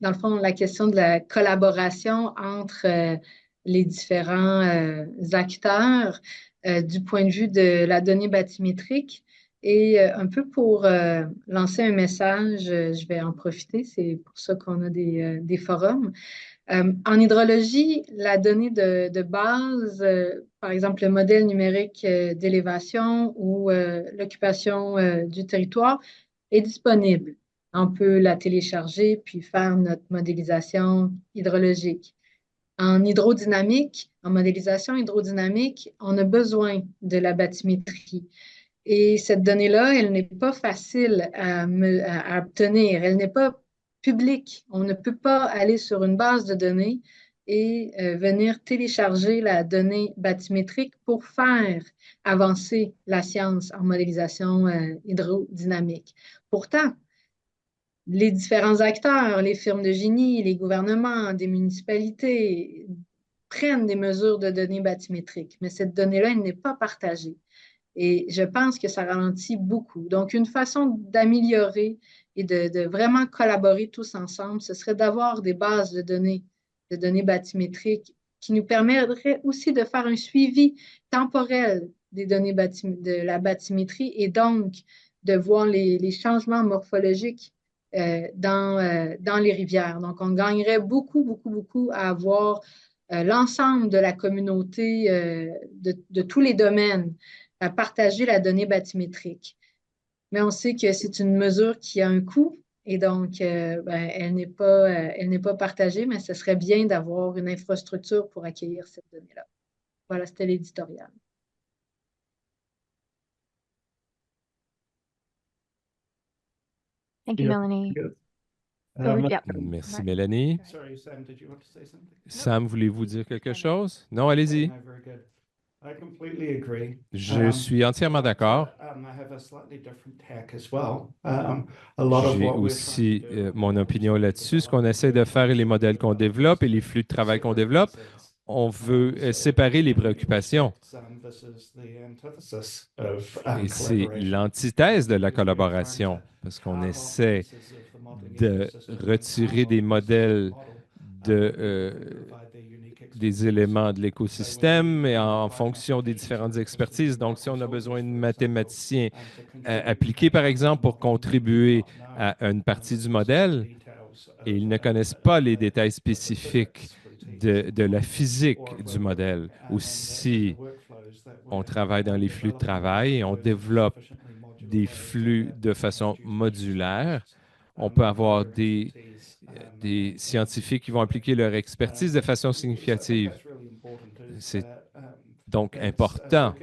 dans le fond, la question de la collaboration entre les différents acteurs du point de vue de la donnée bathymétrique. Et un peu pour lancer un message, je vais en profiter, c'est pour ça qu'on a des forums. En hydrologie, la donnée de base, par exemple le modèle numérique d'élévation ou l'occupation du territoire, est disponible. On peut la télécharger puis faire notre modélisation hydrologique. En hydrodynamique, en modélisation hydrodynamique, on a besoin de la bathymétrie. Et cette donnée-là, elle n'est pas facile à obtenir. Elle n'est pas publique. On ne peut pas aller sur une base de données et venir télécharger la donnée bathymétrique pour faire avancer la science en modélisation hydrodynamique. Pourtant, les différents acteurs, les firmes de génie, les gouvernements, des municipalités prennent des mesures de données bathymétriques, mais cette donnée-là, elle n'est pas partagée. Et je pense que ça ralentit beaucoup. Donc, une façon d'améliorer et de vraiment collaborer tous ensemble, ce serait d'avoir des bases de données bathymétriques qui nous permettraient aussi de faire un suivi temporel des données de la bathymétrie et donc de voir les changements morphologiques dans les rivières. Donc, on gagnerait beaucoup à avoir l'ensemble de la communauté de tous les domaines à partager la donnée bathymétrique. Mais on sait que c'est une mesure qui a un coût et donc elle n'est pas partagée, mais ce serait bien d'avoir une infrastructure pour accueillir cette donnée-là. Voilà, c'était l'éditorial. Thank you, Melanie. Merci, Mélanie. Sorry, Sam, did you want to say something? Sam, voulez-vous dire quelque chose? Non, allez-y. No, very good. I completely agree. Je suis entièrement d'accord. I have a slightly different tack as well. A lot of J'ai what we're aussi trying to do mon opinion là-dessus. Ce qu'on essaie de faire et les modèles qu'on développe et les flux de travail qu'on développe, on veut séparer les préoccupations. Et c'est l'antithèse de la collaboration, parce qu'on essaie de retirer des modèles des éléments de l'écosystème et en fonction des différentes expertises. Donc, si on a besoin de mathématiciens appliqués, par exemple, pour contribuer à une partie du modèle, et ils ne connaissent pas les détails spécifiques de la physique du modèle, ou si on travaille dans les flux de travail et on développe des flux de façon modulaire, on peut avoir des scientifiques qui vont appliquer leur expertise de façon significative. C'est donc important.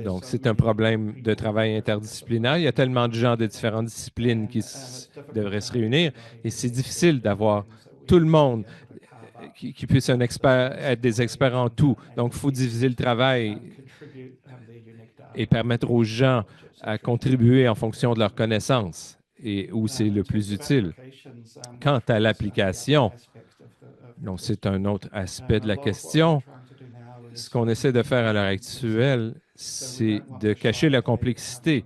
Donc, c'est un problème de travail interdisciplinaire. Il y a tellement de gens de différentes disciplines qui devraient se réunir et c'est difficile d'avoir tout le monde qui puisse être des experts en tout. Donc, il faut diviser le travail et permettre aux gens à contribuer en fonction de leurs connaissances et où c'est le plus utile. Quant à l'application, donc c'est un autre aspect de la question. Ce qu'on essaie de faire à l'heure actuelle, c'est de cacher la complexité.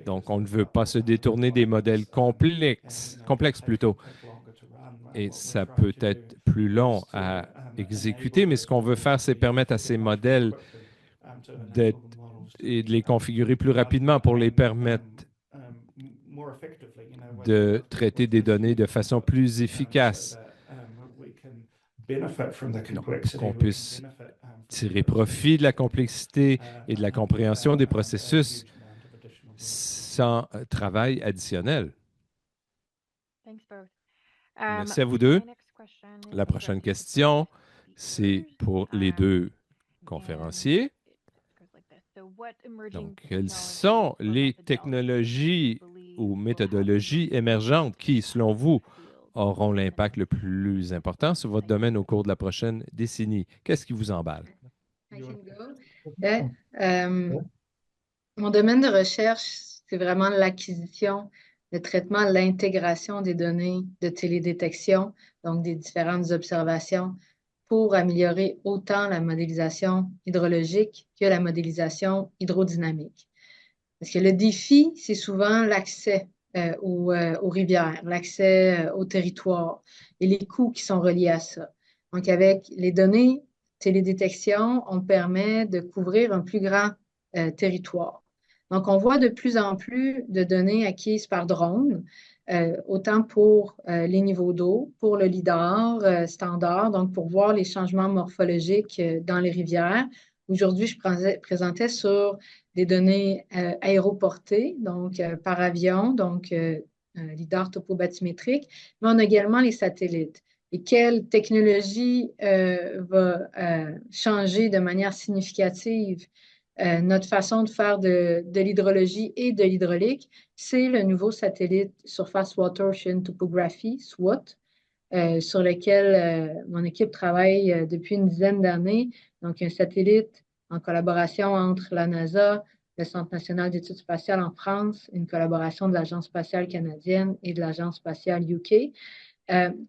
Donc, on ne veut pas se détourner des modèles complexes plutôt. Et ça peut être plus long à exécuter, mais ce qu'on veut faire, c'est permettre à ces modèles et de les configurer plus rapidement pour les permettre de traiter des données de façon plus efficace. Qu'on puisse tirer profit de la complexité et de la compréhension des processus sans travail additionnel. Merci à vous deux. La prochaine question, c'est pour les deux conférenciers. Donc, quelles sont les technologies ou méthodologies émergentes qui, selon vous, auront l'impact le plus important sur votre domaine au cours de la prochaine décennie? Qu'est-ce qui vous emballe? Mon domaine de recherche, c'est vraiment l'acquisition, le traitement, l'intégration des données de télédétection, donc des différentes observations, pour améliorer autant la modélisation hydrologique que la modélisation hydrodynamique. Parce que le défi, c'est souvent l'accès aux rivières, l'accès au territoire et les coûts qui sont reliés à ça. Donc, avec les données télédétection, on permet de couvrir un plus grand territoire. Donc, on voit de plus en plus de données acquises par drone, autant pour les niveaux d'eau, pour le lidar standard, donc pour voir les changements morphologiques dans les rivières. Aujourd'hui, je présentais sur des données aéroportées, donc par avion, donc lidar topobathymétrique, mais on a également les satellites. Et quelle technologie va changer de manière significative notre façon de faire de l'hydrologie et de l'hydraulique? C'est le nouveau satellite Surface Water Ocean Topography, SWOT, sur lequel mon équipe travaille depuis une dizaine d'années. Donc, un satellite en collaboration entre la NASA, le Centre national d'études spatiales en France, une collaboration de l'Agence spatiale canadienne et de l'Agence spatiale UK,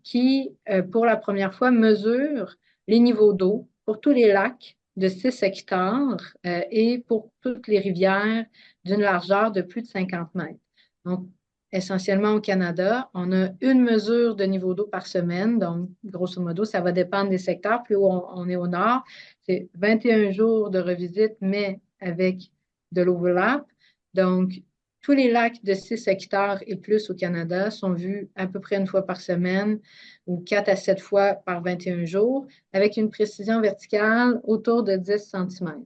qui, pour la première fois, mesure les niveaux d'eau pour tous les lacs de 6 hectares et pour toutes les rivières d'une largeur de plus de 50 mètres. Donc, essentiellement au Canada, on a une mesure de niveau d'eau par semaine. Donc, grosso modo, ça va dépendre des secteurs. Plus on est au nord, c'est 21 jours de revisite, mais avec de l'overlap. Donc, tous les lacs de 6 hectares et plus au Canada sont vus à peu près une fois par semaine ou 4 à 7 fois par 21 jours, avec une précision verticale autour de 10 cm.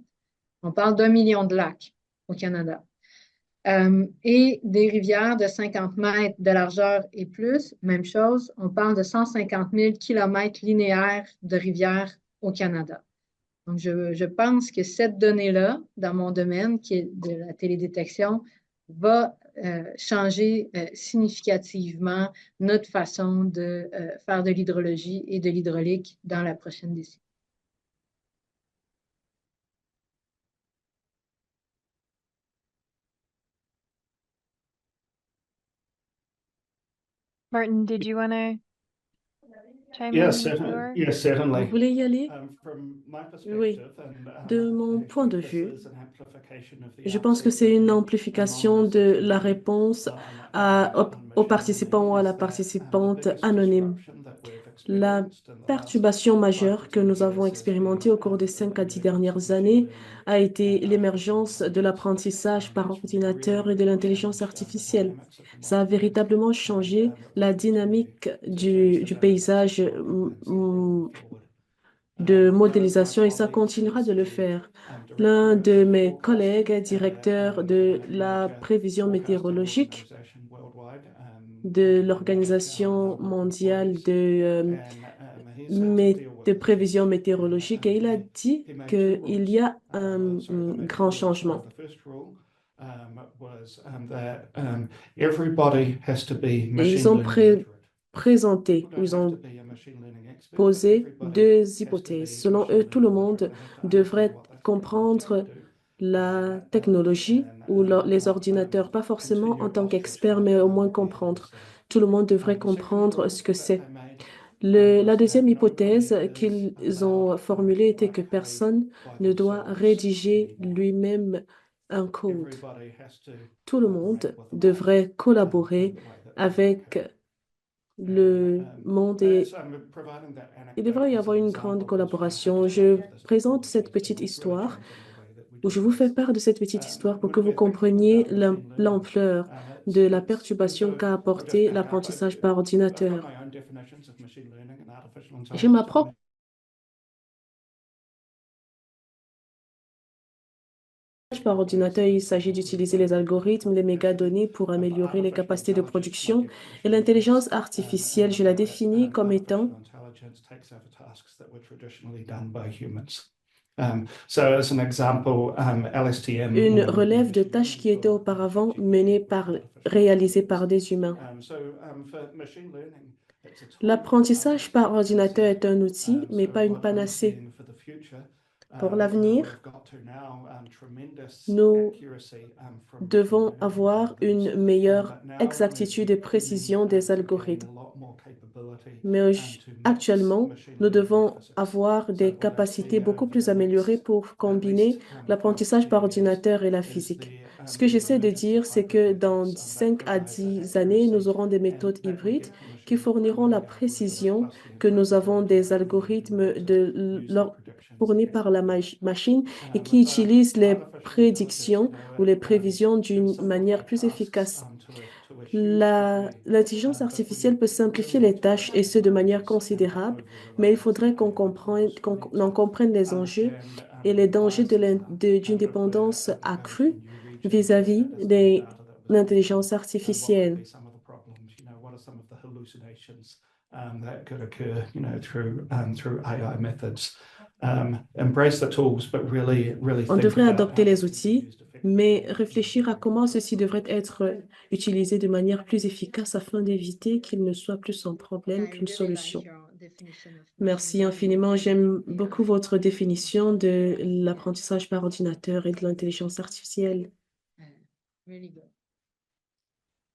On parle d'1 million de lacs au Canada. Et des rivières de 50 mètres de largeur et plus, même chose, on parle de 150 000 kilomètres linéaires de rivières au Canada. Donc, je pense que cette donnée-là, dans mon domaine, qui est de la télédétection, va changer significativement notre façon de faire de l'hydrologie et de l'hydraulique dans la prochaine décennie. Martin, did you want to chime Yes, in? yes, certainly. Vous voulez y aller? Oui. De mon point de vue, je pense que c'est une amplification de la réponse aux participants ou à la participante anonyme. La perturbation majeure que nous avons expérimentée au cours des 5 à 10 dernières années a été l'émergence de l'apprentissage par ordinateur et de l'intelligence artificielle. Ça a véritablement changé la dynamique du paysage de modélisation et ça continuera de le faire. L'un de mes collègues est directeur de la prévision météorologique de l'Organisation mondiale de prévisions météorologiques et il a dit qu'il y a un grand changement. Et ils ont présenté, ils ont posé deux hypothèses. Selon eux, tout le monde devrait comprendre la technologie ou les ordinateurs, pas forcément en tant qu'expert, mais au moins comprendre. Tout le monde devrait comprendre ce que c'est. La deuxième hypothèse qu'ils ont formulée était que personne ne doit rédiger lui-même un code. Tout le monde devrait collaborer avec le monde et il devrait y avoir une grande collaboration. Je présente cette petite histoire où je vous fais part de cette petite histoire pour que vous compreniez l'ampleur de la perturbation qu'a apporté l'apprentissage par ordinateur. J'ai ma propre par ordinateur, il s'agit d'utiliser les algorithmes, les mégadonnées pour améliorer les capacités de production. Et l'intelligence artificielle, je la définis comme étant une relève de tâches qui étaient auparavant réalisées par des humains. L'apprentissage par ordinateur est un outil, mais pas une panacée. Pour l'avenir, nous devons avoir une meilleure exactitude et précision des algorithmes. Mais actuellement, nous devons avoir des capacités beaucoup plus améliorées pour combiner l'apprentissage par ordinateur et la physique. Ce que j'essaie de dire, c'est que dans 5 à 10 années, nous aurons des méthodes hybrides qui fourniront la précision que nous avons des algorithmes fournis par la machine et qui utilisent les prédictions ou les prévisions d'une manière plus efficace. L'intelligence artificielle peut simplifier les tâches et ce de manière considérable, mais il faudrait qu'on en comprenne les enjeux et les dangers d'une dépendance accrue vis-à-vis de l'intelligence artificielle. On devrait adopter les outils, mais réfléchir à comment ceci devrait être utilisé de manière plus efficace afin d'éviter qu'il ne soit plus un problème qu'une solution. Merci infiniment. J'aime beaucoup votre définition de l'apprentissage par ordinateur et de l'intelligence artificielle.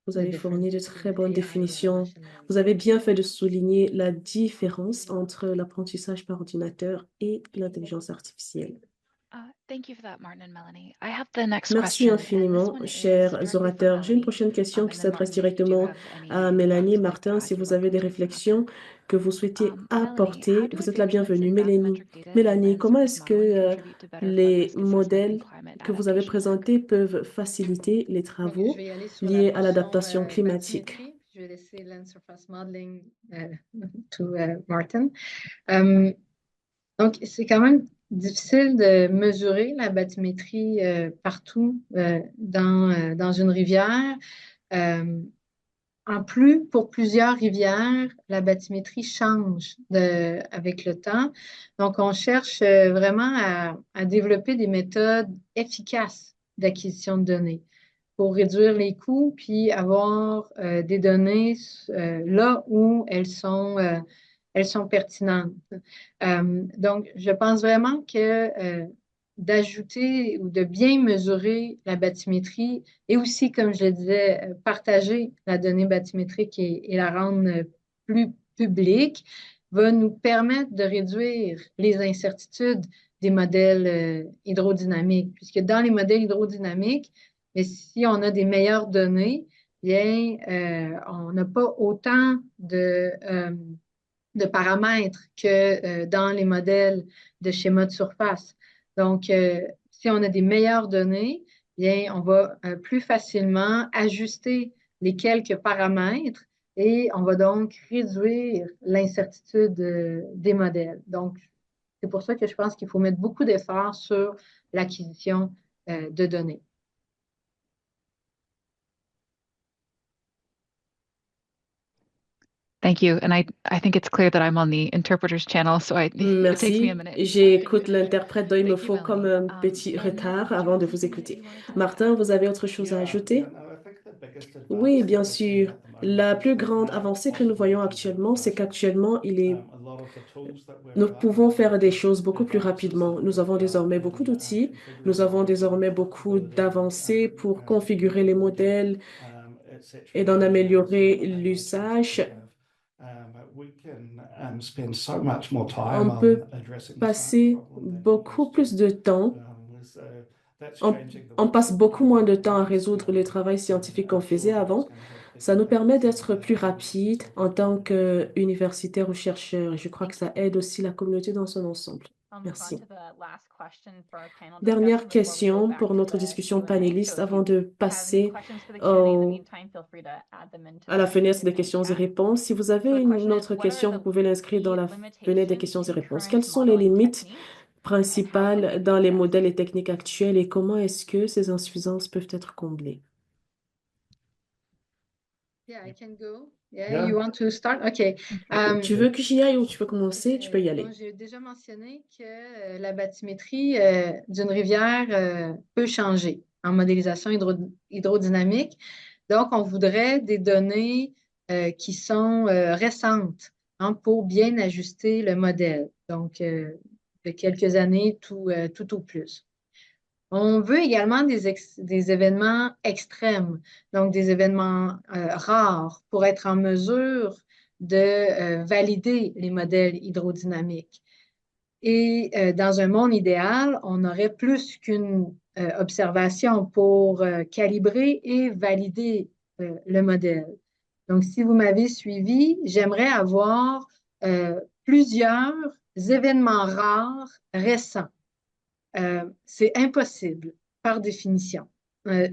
Vous avez fourni de très bonnes définitions. Vous avez bien fait de souligner la différence entre l'apprentissage par ordinateur et l'intelligence artificielle. Merci infiniment, chers orateurs. J'ai une prochaine question qui s'adresse directement à Mélanie. Martin, si vous avez des réflexions que vous souhaitez apporter, vous êtes la bienvenue. Mélanie, comment est-ce que les modèles que vous avez présentés peuvent faciliter les travaux liés à l'adaptation climatique? Je vais laisser Land Surface Modeling to Martin. Donc, c'est quand même difficile de mesurer la bathymétrie partout dans une rivière. Pour plusieurs rivières, la bathymétrie change avec le temps. Donc, on cherche vraiment à développer des méthodes efficaces d'acquisition de données pour réduire les coûts puis avoir des données là où elles sont pertinentes. Donc, je pense vraiment que d'ajouter ou de bien mesurer la bathymétrie et aussi, comme je le disais, partager la donnée bathymétrique et la rendre plus publique va nous permettre de réduire les incertitudes des modèles hydrodynamiques. Puisque dans les modèles hydrodynamiques, mais si on a des meilleures données, bien, on n'a pas autant de paramètres que dans les modèles de schéma de surface. Donc, si on a des meilleures données, bien, on va plus facilement ajuster les quelques paramètres et on va donc réduire l'incertitude des modèles. Donc, c'est pour ça que je pense qu'il faut mettre beaucoup d'efforts sur l'acquisition de données. Thank you. And I think it's clear that I'm on the interpreter's channel, so it takes me a Merci. minute. J'écoute l'interprète, donc il me Thank you, faut comme Melanie. un petit And retard did you avant have de vous something that écouter. you wanted to add? Martin, vous avez autre chose à ajouter? Oui, bien sûr. La plus grande avancée que nous voyons actuellement, c'est qu'actuellement, nous pouvons faire des choses beaucoup plus rapidement. Nous avons désormais beaucoup d'outils, nous avons désormais beaucoup d'avancées pour configurer les modèles et d'en améliorer l'usage. On peut passer beaucoup plus de temps, on passe beaucoup moins de temps à résoudre le travail scientifique qu'on faisait avant. Ça nous permet d'être plus rapide en tant qu'universitaires ou chercheurs. Et je crois que ça aide aussi la communauté dans son ensemble. Merci. Dernière question pour notre discussion panéliste avant de passer à la fenêtre des questions et réponses. Si vous avez une autre question, vous pouvez l'inscrire dans la fenêtre des questions et réponses. Quelles sont les limites principales dans les modèles et techniques actuels et comment est-ce que ces insuffisances peuvent être comblées? Yeah, I can go. Yeah, you want to start? OK. Tu veux que j'y aille ou tu veux commencer? Tu peux y aller. J'ai déjà mentionné que la bathymétrie d'une rivière peut changer en modélisation hydrodynamique. Donc, on voudrait des données qui sont récentes pour bien ajuster le modèle. Donc, de quelques années tout au plus. On veut également des événements extrêmes, donc des événements rares pour être en mesure de valider les modèles hydrodynamiques. Et dans un monde idéal, on aurait plus qu'une observation pour calibrer et valider le modèle. Donc, si vous m'avez suivi, j'aimerais avoir plusieurs événements rares récents. C'est impossible par définition.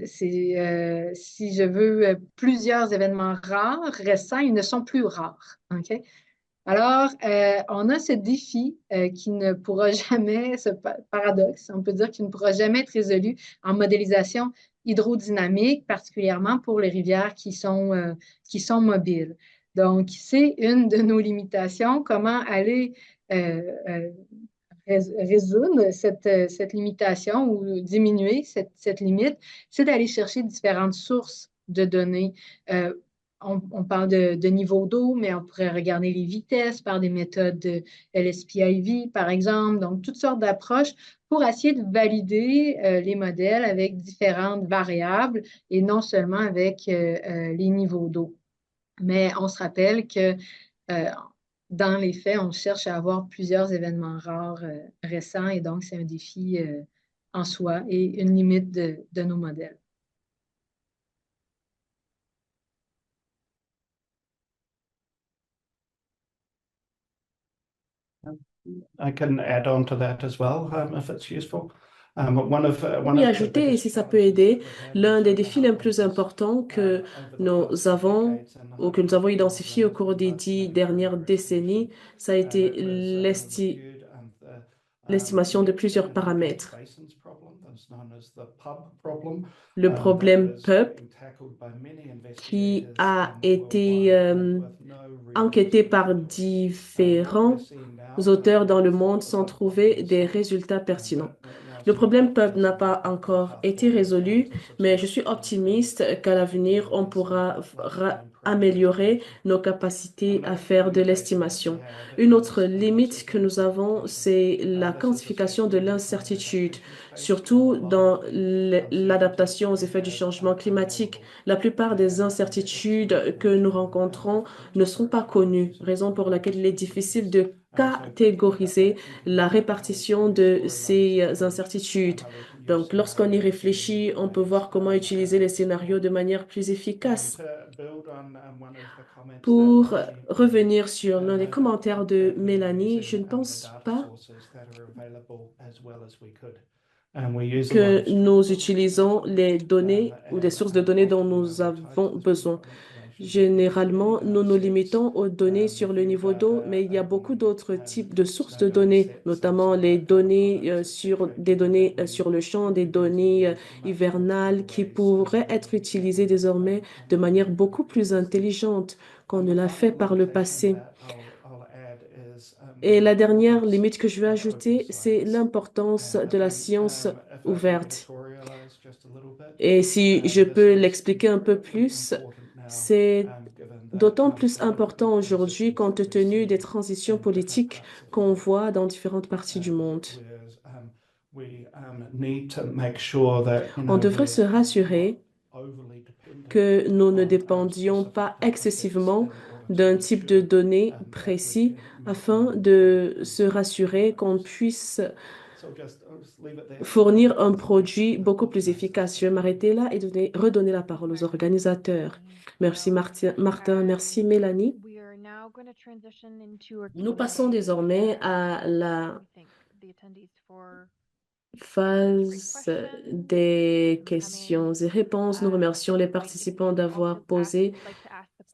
Si je veux plusieurs événements rares, récents, ils ne sont plus rares. Okay? Alors, on a ce défi qui ne pourra jamais, ce paradoxe, on peut dire qu'il ne pourra jamais être résolu en modélisation hydrodynamique, particulièrement pour les rivières qui sont mobiles. Donc, c'est une de nos limitations, comment aller résoudre cette limitation ou diminuer cette limite, c'est d'aller chercher différentes sources de données. On parle de niveau d'eau, mais on pourrait regarder les vitesses par des méthodes de LSPIV, par exemple. Donc, toutes sortes d'approches pour essayer de valider les modèles avec différentes variables et non seulement avec les niveaux d'eau. Mais on se rappelle que dans les faits, on cherche à avoir plusieurs événements rares récents et donc c'est un défi en soi et une limite de nos modèles. I can add on to that as well, if it's useful. Oui, ajouter, si ça peut aider, l'un des défis les plus importants que nous avons ou que nous avons identifié au cours des 10 dernières décennies, ça a été l'estimation de plusieurs paramètres. Le problème PUP, qui a été enquêté par différents auteurs dans le monde sans trouver des résultats pertinents. Le problème PUP n'a pas encore été résolu, mais je suis optimiste qu'à l'avenir, on pourra améliorer nos capacités à faire de l'estimation. Une autre limite que nous avons, c'est la quantification de l'incertitude, surtout dans l'adaptation aux effets du changement climatique. La plupart des incertitudes que nous rencontrons ne sont pas connues, raison pour laquelle il est difficile de catégoriser la répartition de ces incertitudes. Donc, lorsqu'on y réfléchit, on peut voir comment utiliser les scénarios de manière plus efficace. Pour revenir sur l'un des commentaires de Mélanie, je ne pense pas que nous utilisons les données ou des sources de données dont nous avons besoin. Généralement, nous nous limitons aux données sur le niveau d'eau, mais il y a beaucoup d'autres types de sources de données, notamment les données sur le champ, des données hivernales qui pourraient être utilisées désormais de manière beaucoup plus intelligente. qu'on ne l'a fait par le passé. Et la dernière limite que je veux ajouter, c'est l'importance de la science ouverte. Et si je peux l'expliquer un peu plus, c'est d'autant plus important aujourd'hui compte tenu des transitions politiques qu'on voit dans différentes parties du monde. On devrait se rassurer que nous ne dépendions pas excessivement d'un type de données précis afin de se rassurer qu'on puisse fournir un produit beaucoup plus efficace. Je vais m'arrêter là et redonner la parole aux organisateurs. Merci Martin, merci Mélanie. Nous passons désormais à la phase des questions et réponses. Nous remercions les participants d'avoir posé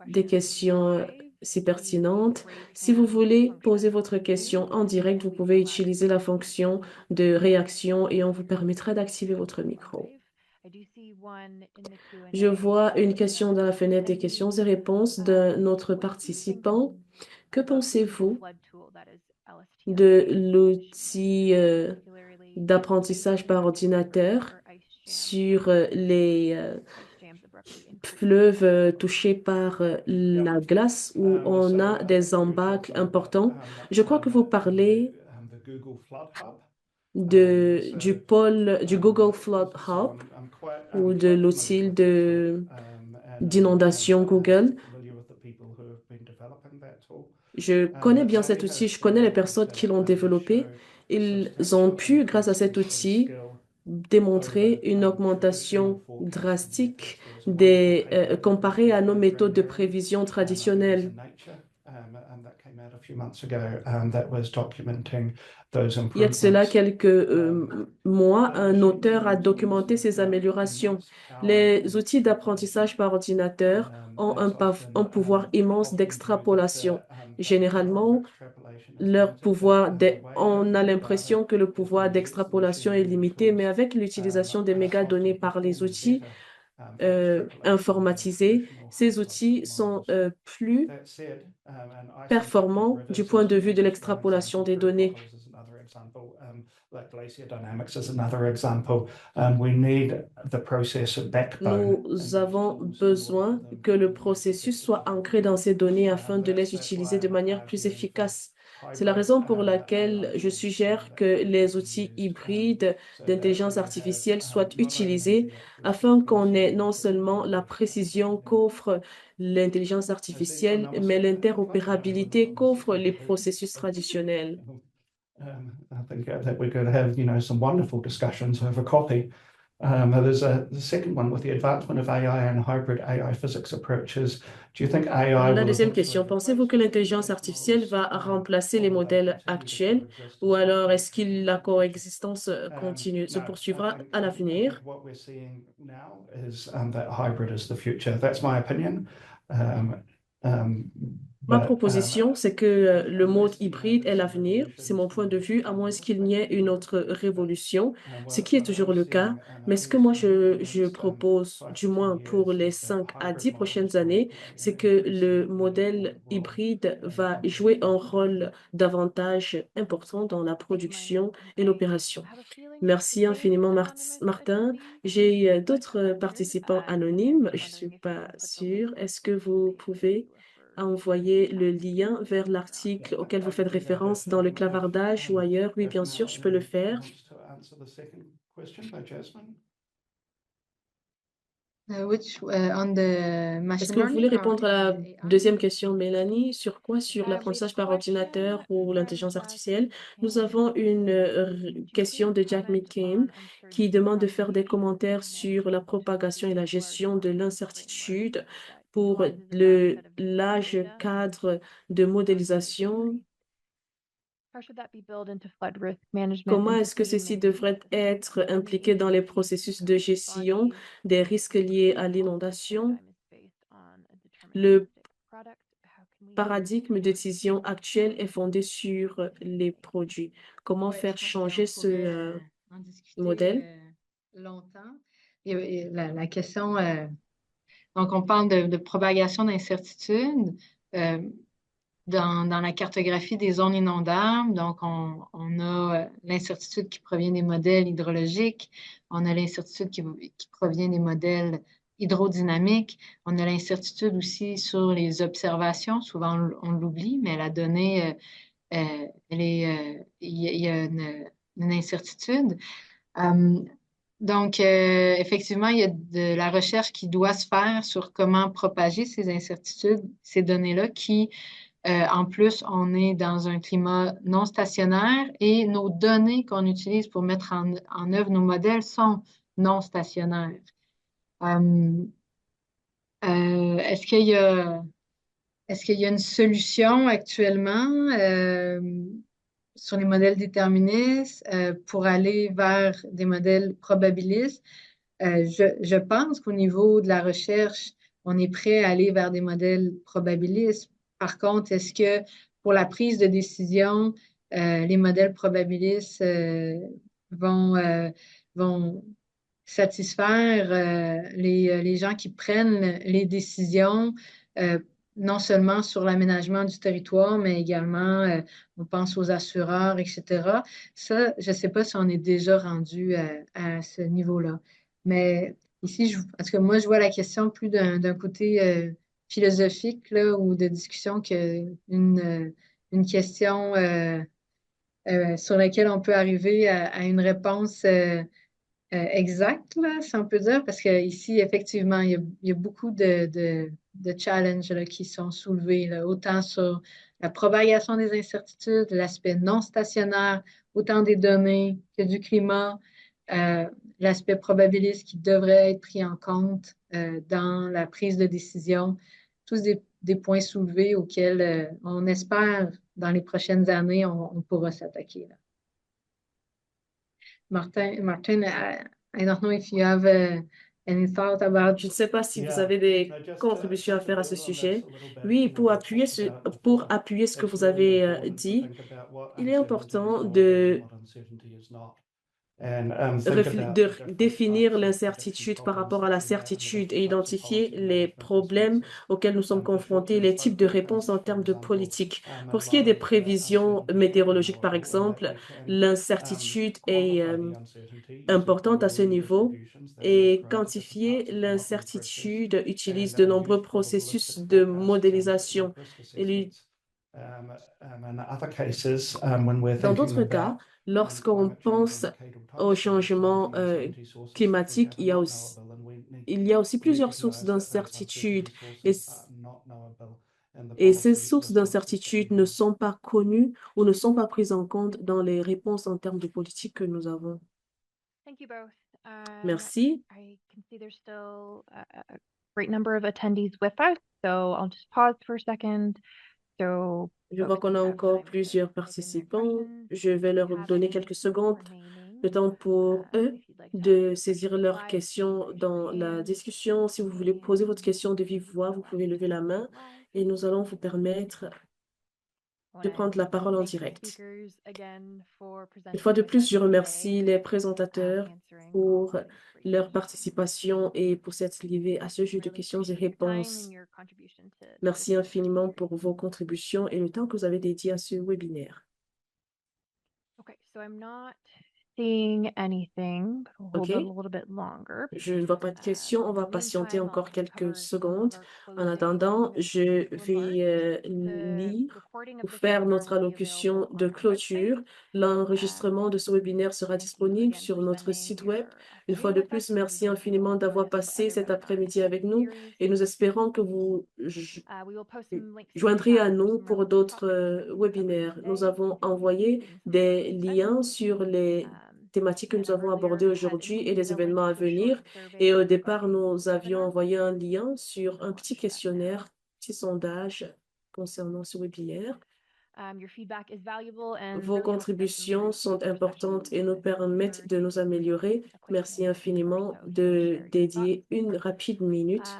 des questions si pertinentes. Si vous voulez poser votre question en direct, vous pouvez utiliser la fonction de réaction et on vous permettra d'activer votre micro. Je vois une question dans la fenêtre des questions et réponses d'un autre participant. Que pensez-vous de l'outil d'apprentissage par ordinateur sur les fleuves touchés par la glace où on a des embâcles importants? Je crois que vous parlez du Google Flood Hub ou de l'outil d'inondation Google. Je connais bien cet outil, je connais les personnes qui l'ont développé. Ils ont pu, grâce à cet outil, démontrer une augmentation drastique comparée à nos méthodes de prévision traditionnelles. Il y a de cela quelques mois, un auteur a documenté ces améliorations. Les outils d'apprentissage par ordinateur ont un pouvoir immense d'extrapolation. Généralement, on a l'impression que le pouvoir d'extrapolation est limité, mais avec l'utilisation des mégadonnées par les outils informatisés, ces outils sont plus performants du point de vue de l'extrapolation des données. Nous avons besoin que le processus soit ancré dans ces données afin de les utiliser de manière plus efficace. C'est la raison pour laquelle je suggère que les outils hybrides d'intelligence artificielle soient utilisés afin qu'on ait non seulement la précision qu'offre l'intelligence artificielle, mais l'interopérabilité qu'offrent les processus traditionnels. I think that we could have, some wonderful discussions over coffee. There's the second one with the advancement of AI and hybrid AI physics approaches. Do you think AI La deuxième question, pensez-vous que l'intelligence artificielle va remplacer les modèles actuels ou alors est-ce que la coexistence se poursuivra à l'avenir? What we're seeing now is that hybrid is the future. That's my opinion. Ma proposition, c'est que le mode hybride est l'avenir. C'est mon point de vue, à moins qu'il n'y ait une autre révolution, ce qui est toujours le cas. Mais ce que moi, je propose, du moins pour les 5 à 10 prochaines années, c'est que le modèle hybride va jouer un rôle davantage important dans la production et l'opération. Merci infiniment, Martin. J'ai d'autres participants anonymes. Je ne suis pas sûre. Est-ce que vous pouvez envoyer le lien vers l'article auquel vous faites référence dans le clavardage ou ailleurs? Oui, bien sûr, je peux le faire. Est-ce que vous voulez répondre à la deuxième question, Mélanie? Sur quoi? Sur l'apprentissage par ordinateur ou l'intelligence artificielle? Nous avons une question de Jack McCain qui demande de faire des commentaires sur la propagation et la gestion de l'incertitude pour l'âge cadre de modélisation. Comment est-ce que ceci devrait être impliqué dans les processus de gestion des risques liés à l'inondation? Le paradigme de décision actuel est fondé sur les produits. Comment faire changer ce modèle? Longtemps. La question, Donc, on parle de propagation d'incertitudes dans la cartographie des zones inondables. Donc, on a l'incertitude qui provient des modèles hydrologiques, on a l'incertitude qui provient des modèles hydrodynamiques, on a l'incertitude aussi sur les observations. Souvent, on l'oublie, mais la donnée, il y a une incertitude. Donc, effectivement, il y a de la recherche qui doit se faire sur comment propager ces incertitudes, ces données-là qui, en plus, on est dans un climat non stationnaire et nos données qu'on utilise pour mettre en œuvre nos modèles sont non stationnaires. Est-ce qu'il y a une solution actuellement sur les modèles déterministes pour aller vers des modèles probabilistes? Je pense qu'au niveau de la recherche, on est prêt à aller vers des modèles probabilistes. Par contre, est-ce que pour la prise de décision, les modèles probabilistes vont satisfaire les gens qui prennent les décisions, non seulement sur l'aménagement du territoire, mais également, on pense aux assureurs, etc. Ça, je ne sais pas si on est déjà rendu à ce niveau-là. Mais ici, parce que moi, je vois la question plus d'un côté philosophique là, ou de discussion qu'une question sur laquelle on peut arriver à une réponse exacte, là, si on peut dire, parce qu'ici, effectivement, il y a beaucoup de challenges là, qui sont soulevés, là, autant sur la propagation des incertitudes, l'aspect non stationnaire, autant des données que du climat, l'aspect probabiliste qui devrait être pris en compte dans la prise de décision, tous des points soulevés auxquels on espère, dans les prochaines années, on pourra s'attaquer. Là. Martin, I don't know if you have any thought about. Je ne sais pas si vous avez des contributions à faire à ce sujet. Oui, pour appuyer ce que vous avez dit, il est important de définir l'incertitude par rapport à la certitude et identifier les problèmes auxquels nous sommes confrontés, les types de réponses en termes de politique. Pour ce qui est des prévisions météorologiques, par exemple, l'incertitude est importante à ce niveau et quantifier l'incertitude utilise de nombreux processus de modélisation. Dans d'autres cas, lorsqu'on pense au changement climatique, il y a aussi plusieurs sources d'incertitude et ces sources d'incertitude ne sont pas connues ou ne sont pas prises en compte dans les réponses en termes de politique que nous avons. Merci. I can see there's still a great number of attendees with us, so I'll just pause for a second. Je vois qu'on a encore plusieurs participants. Je vais leur donner quelques secondes, le temps pour eux de saisir leurs questions dans la discussion. Si vous voulez poser votre question de vive voix, vous pouvez lever la main et nous allons vous permettre de prendre la parole en direct. Une fois de plus, je remercie les présentateurs pour leur participation et pour s'être livrés à ce jeu de questions et réponses. Merci infiniment pour vos contributions et le temps que vous avez dédié à ce webinaire. OK. Je ne vois pas de questions. On va patienter encore quelques secondes. En attendant, je vais lire ou faire notre allocution de clôture. L'enregistrement de ce webinaire sera disponible sur notre site web. Une fois de plus, merci infiniment d'avoir passé cet après-midi avec nous et nous espérons que vous joindrez à nous pour d'autres webinaires. Nous avons envoyé des liens sur les thématiques que nous avons abordées aujourd'hui et les événements à venir. Et au départ, nous avions envoyé un lien sur un petit questionnaire, petit sondage concernant ce webinaire. Vos contributions sont importantes et nous permettent de nous améliorer. Merci infiniment de dédier une rapide minute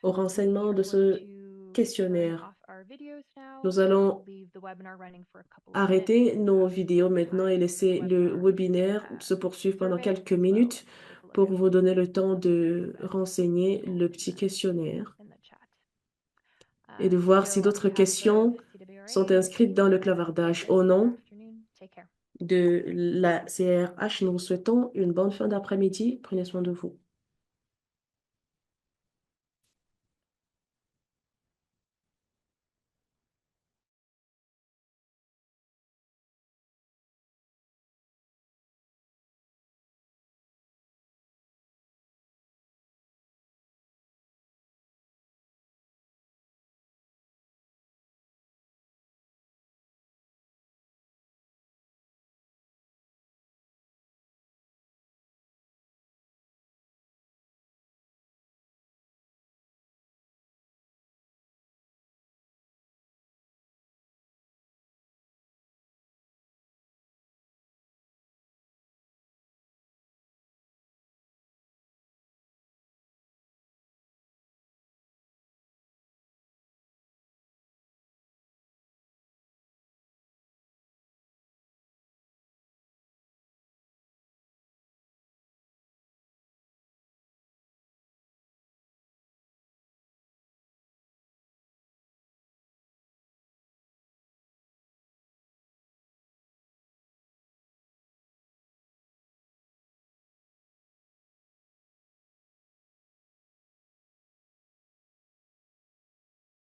au renseignement de ce questionnaire. Nous allons arrêter nos vidéos maintenant et laisser le webinaire se poursuivre pendant quelques minutes pour vous donner le temps de renseigner le petit questionnaire et de voir si d'autres questions sont inscrites dans le clavardage. Au nom de la CRH, nous vous souhaitons une bonne fin d'après-midi. Prenez soin de vous.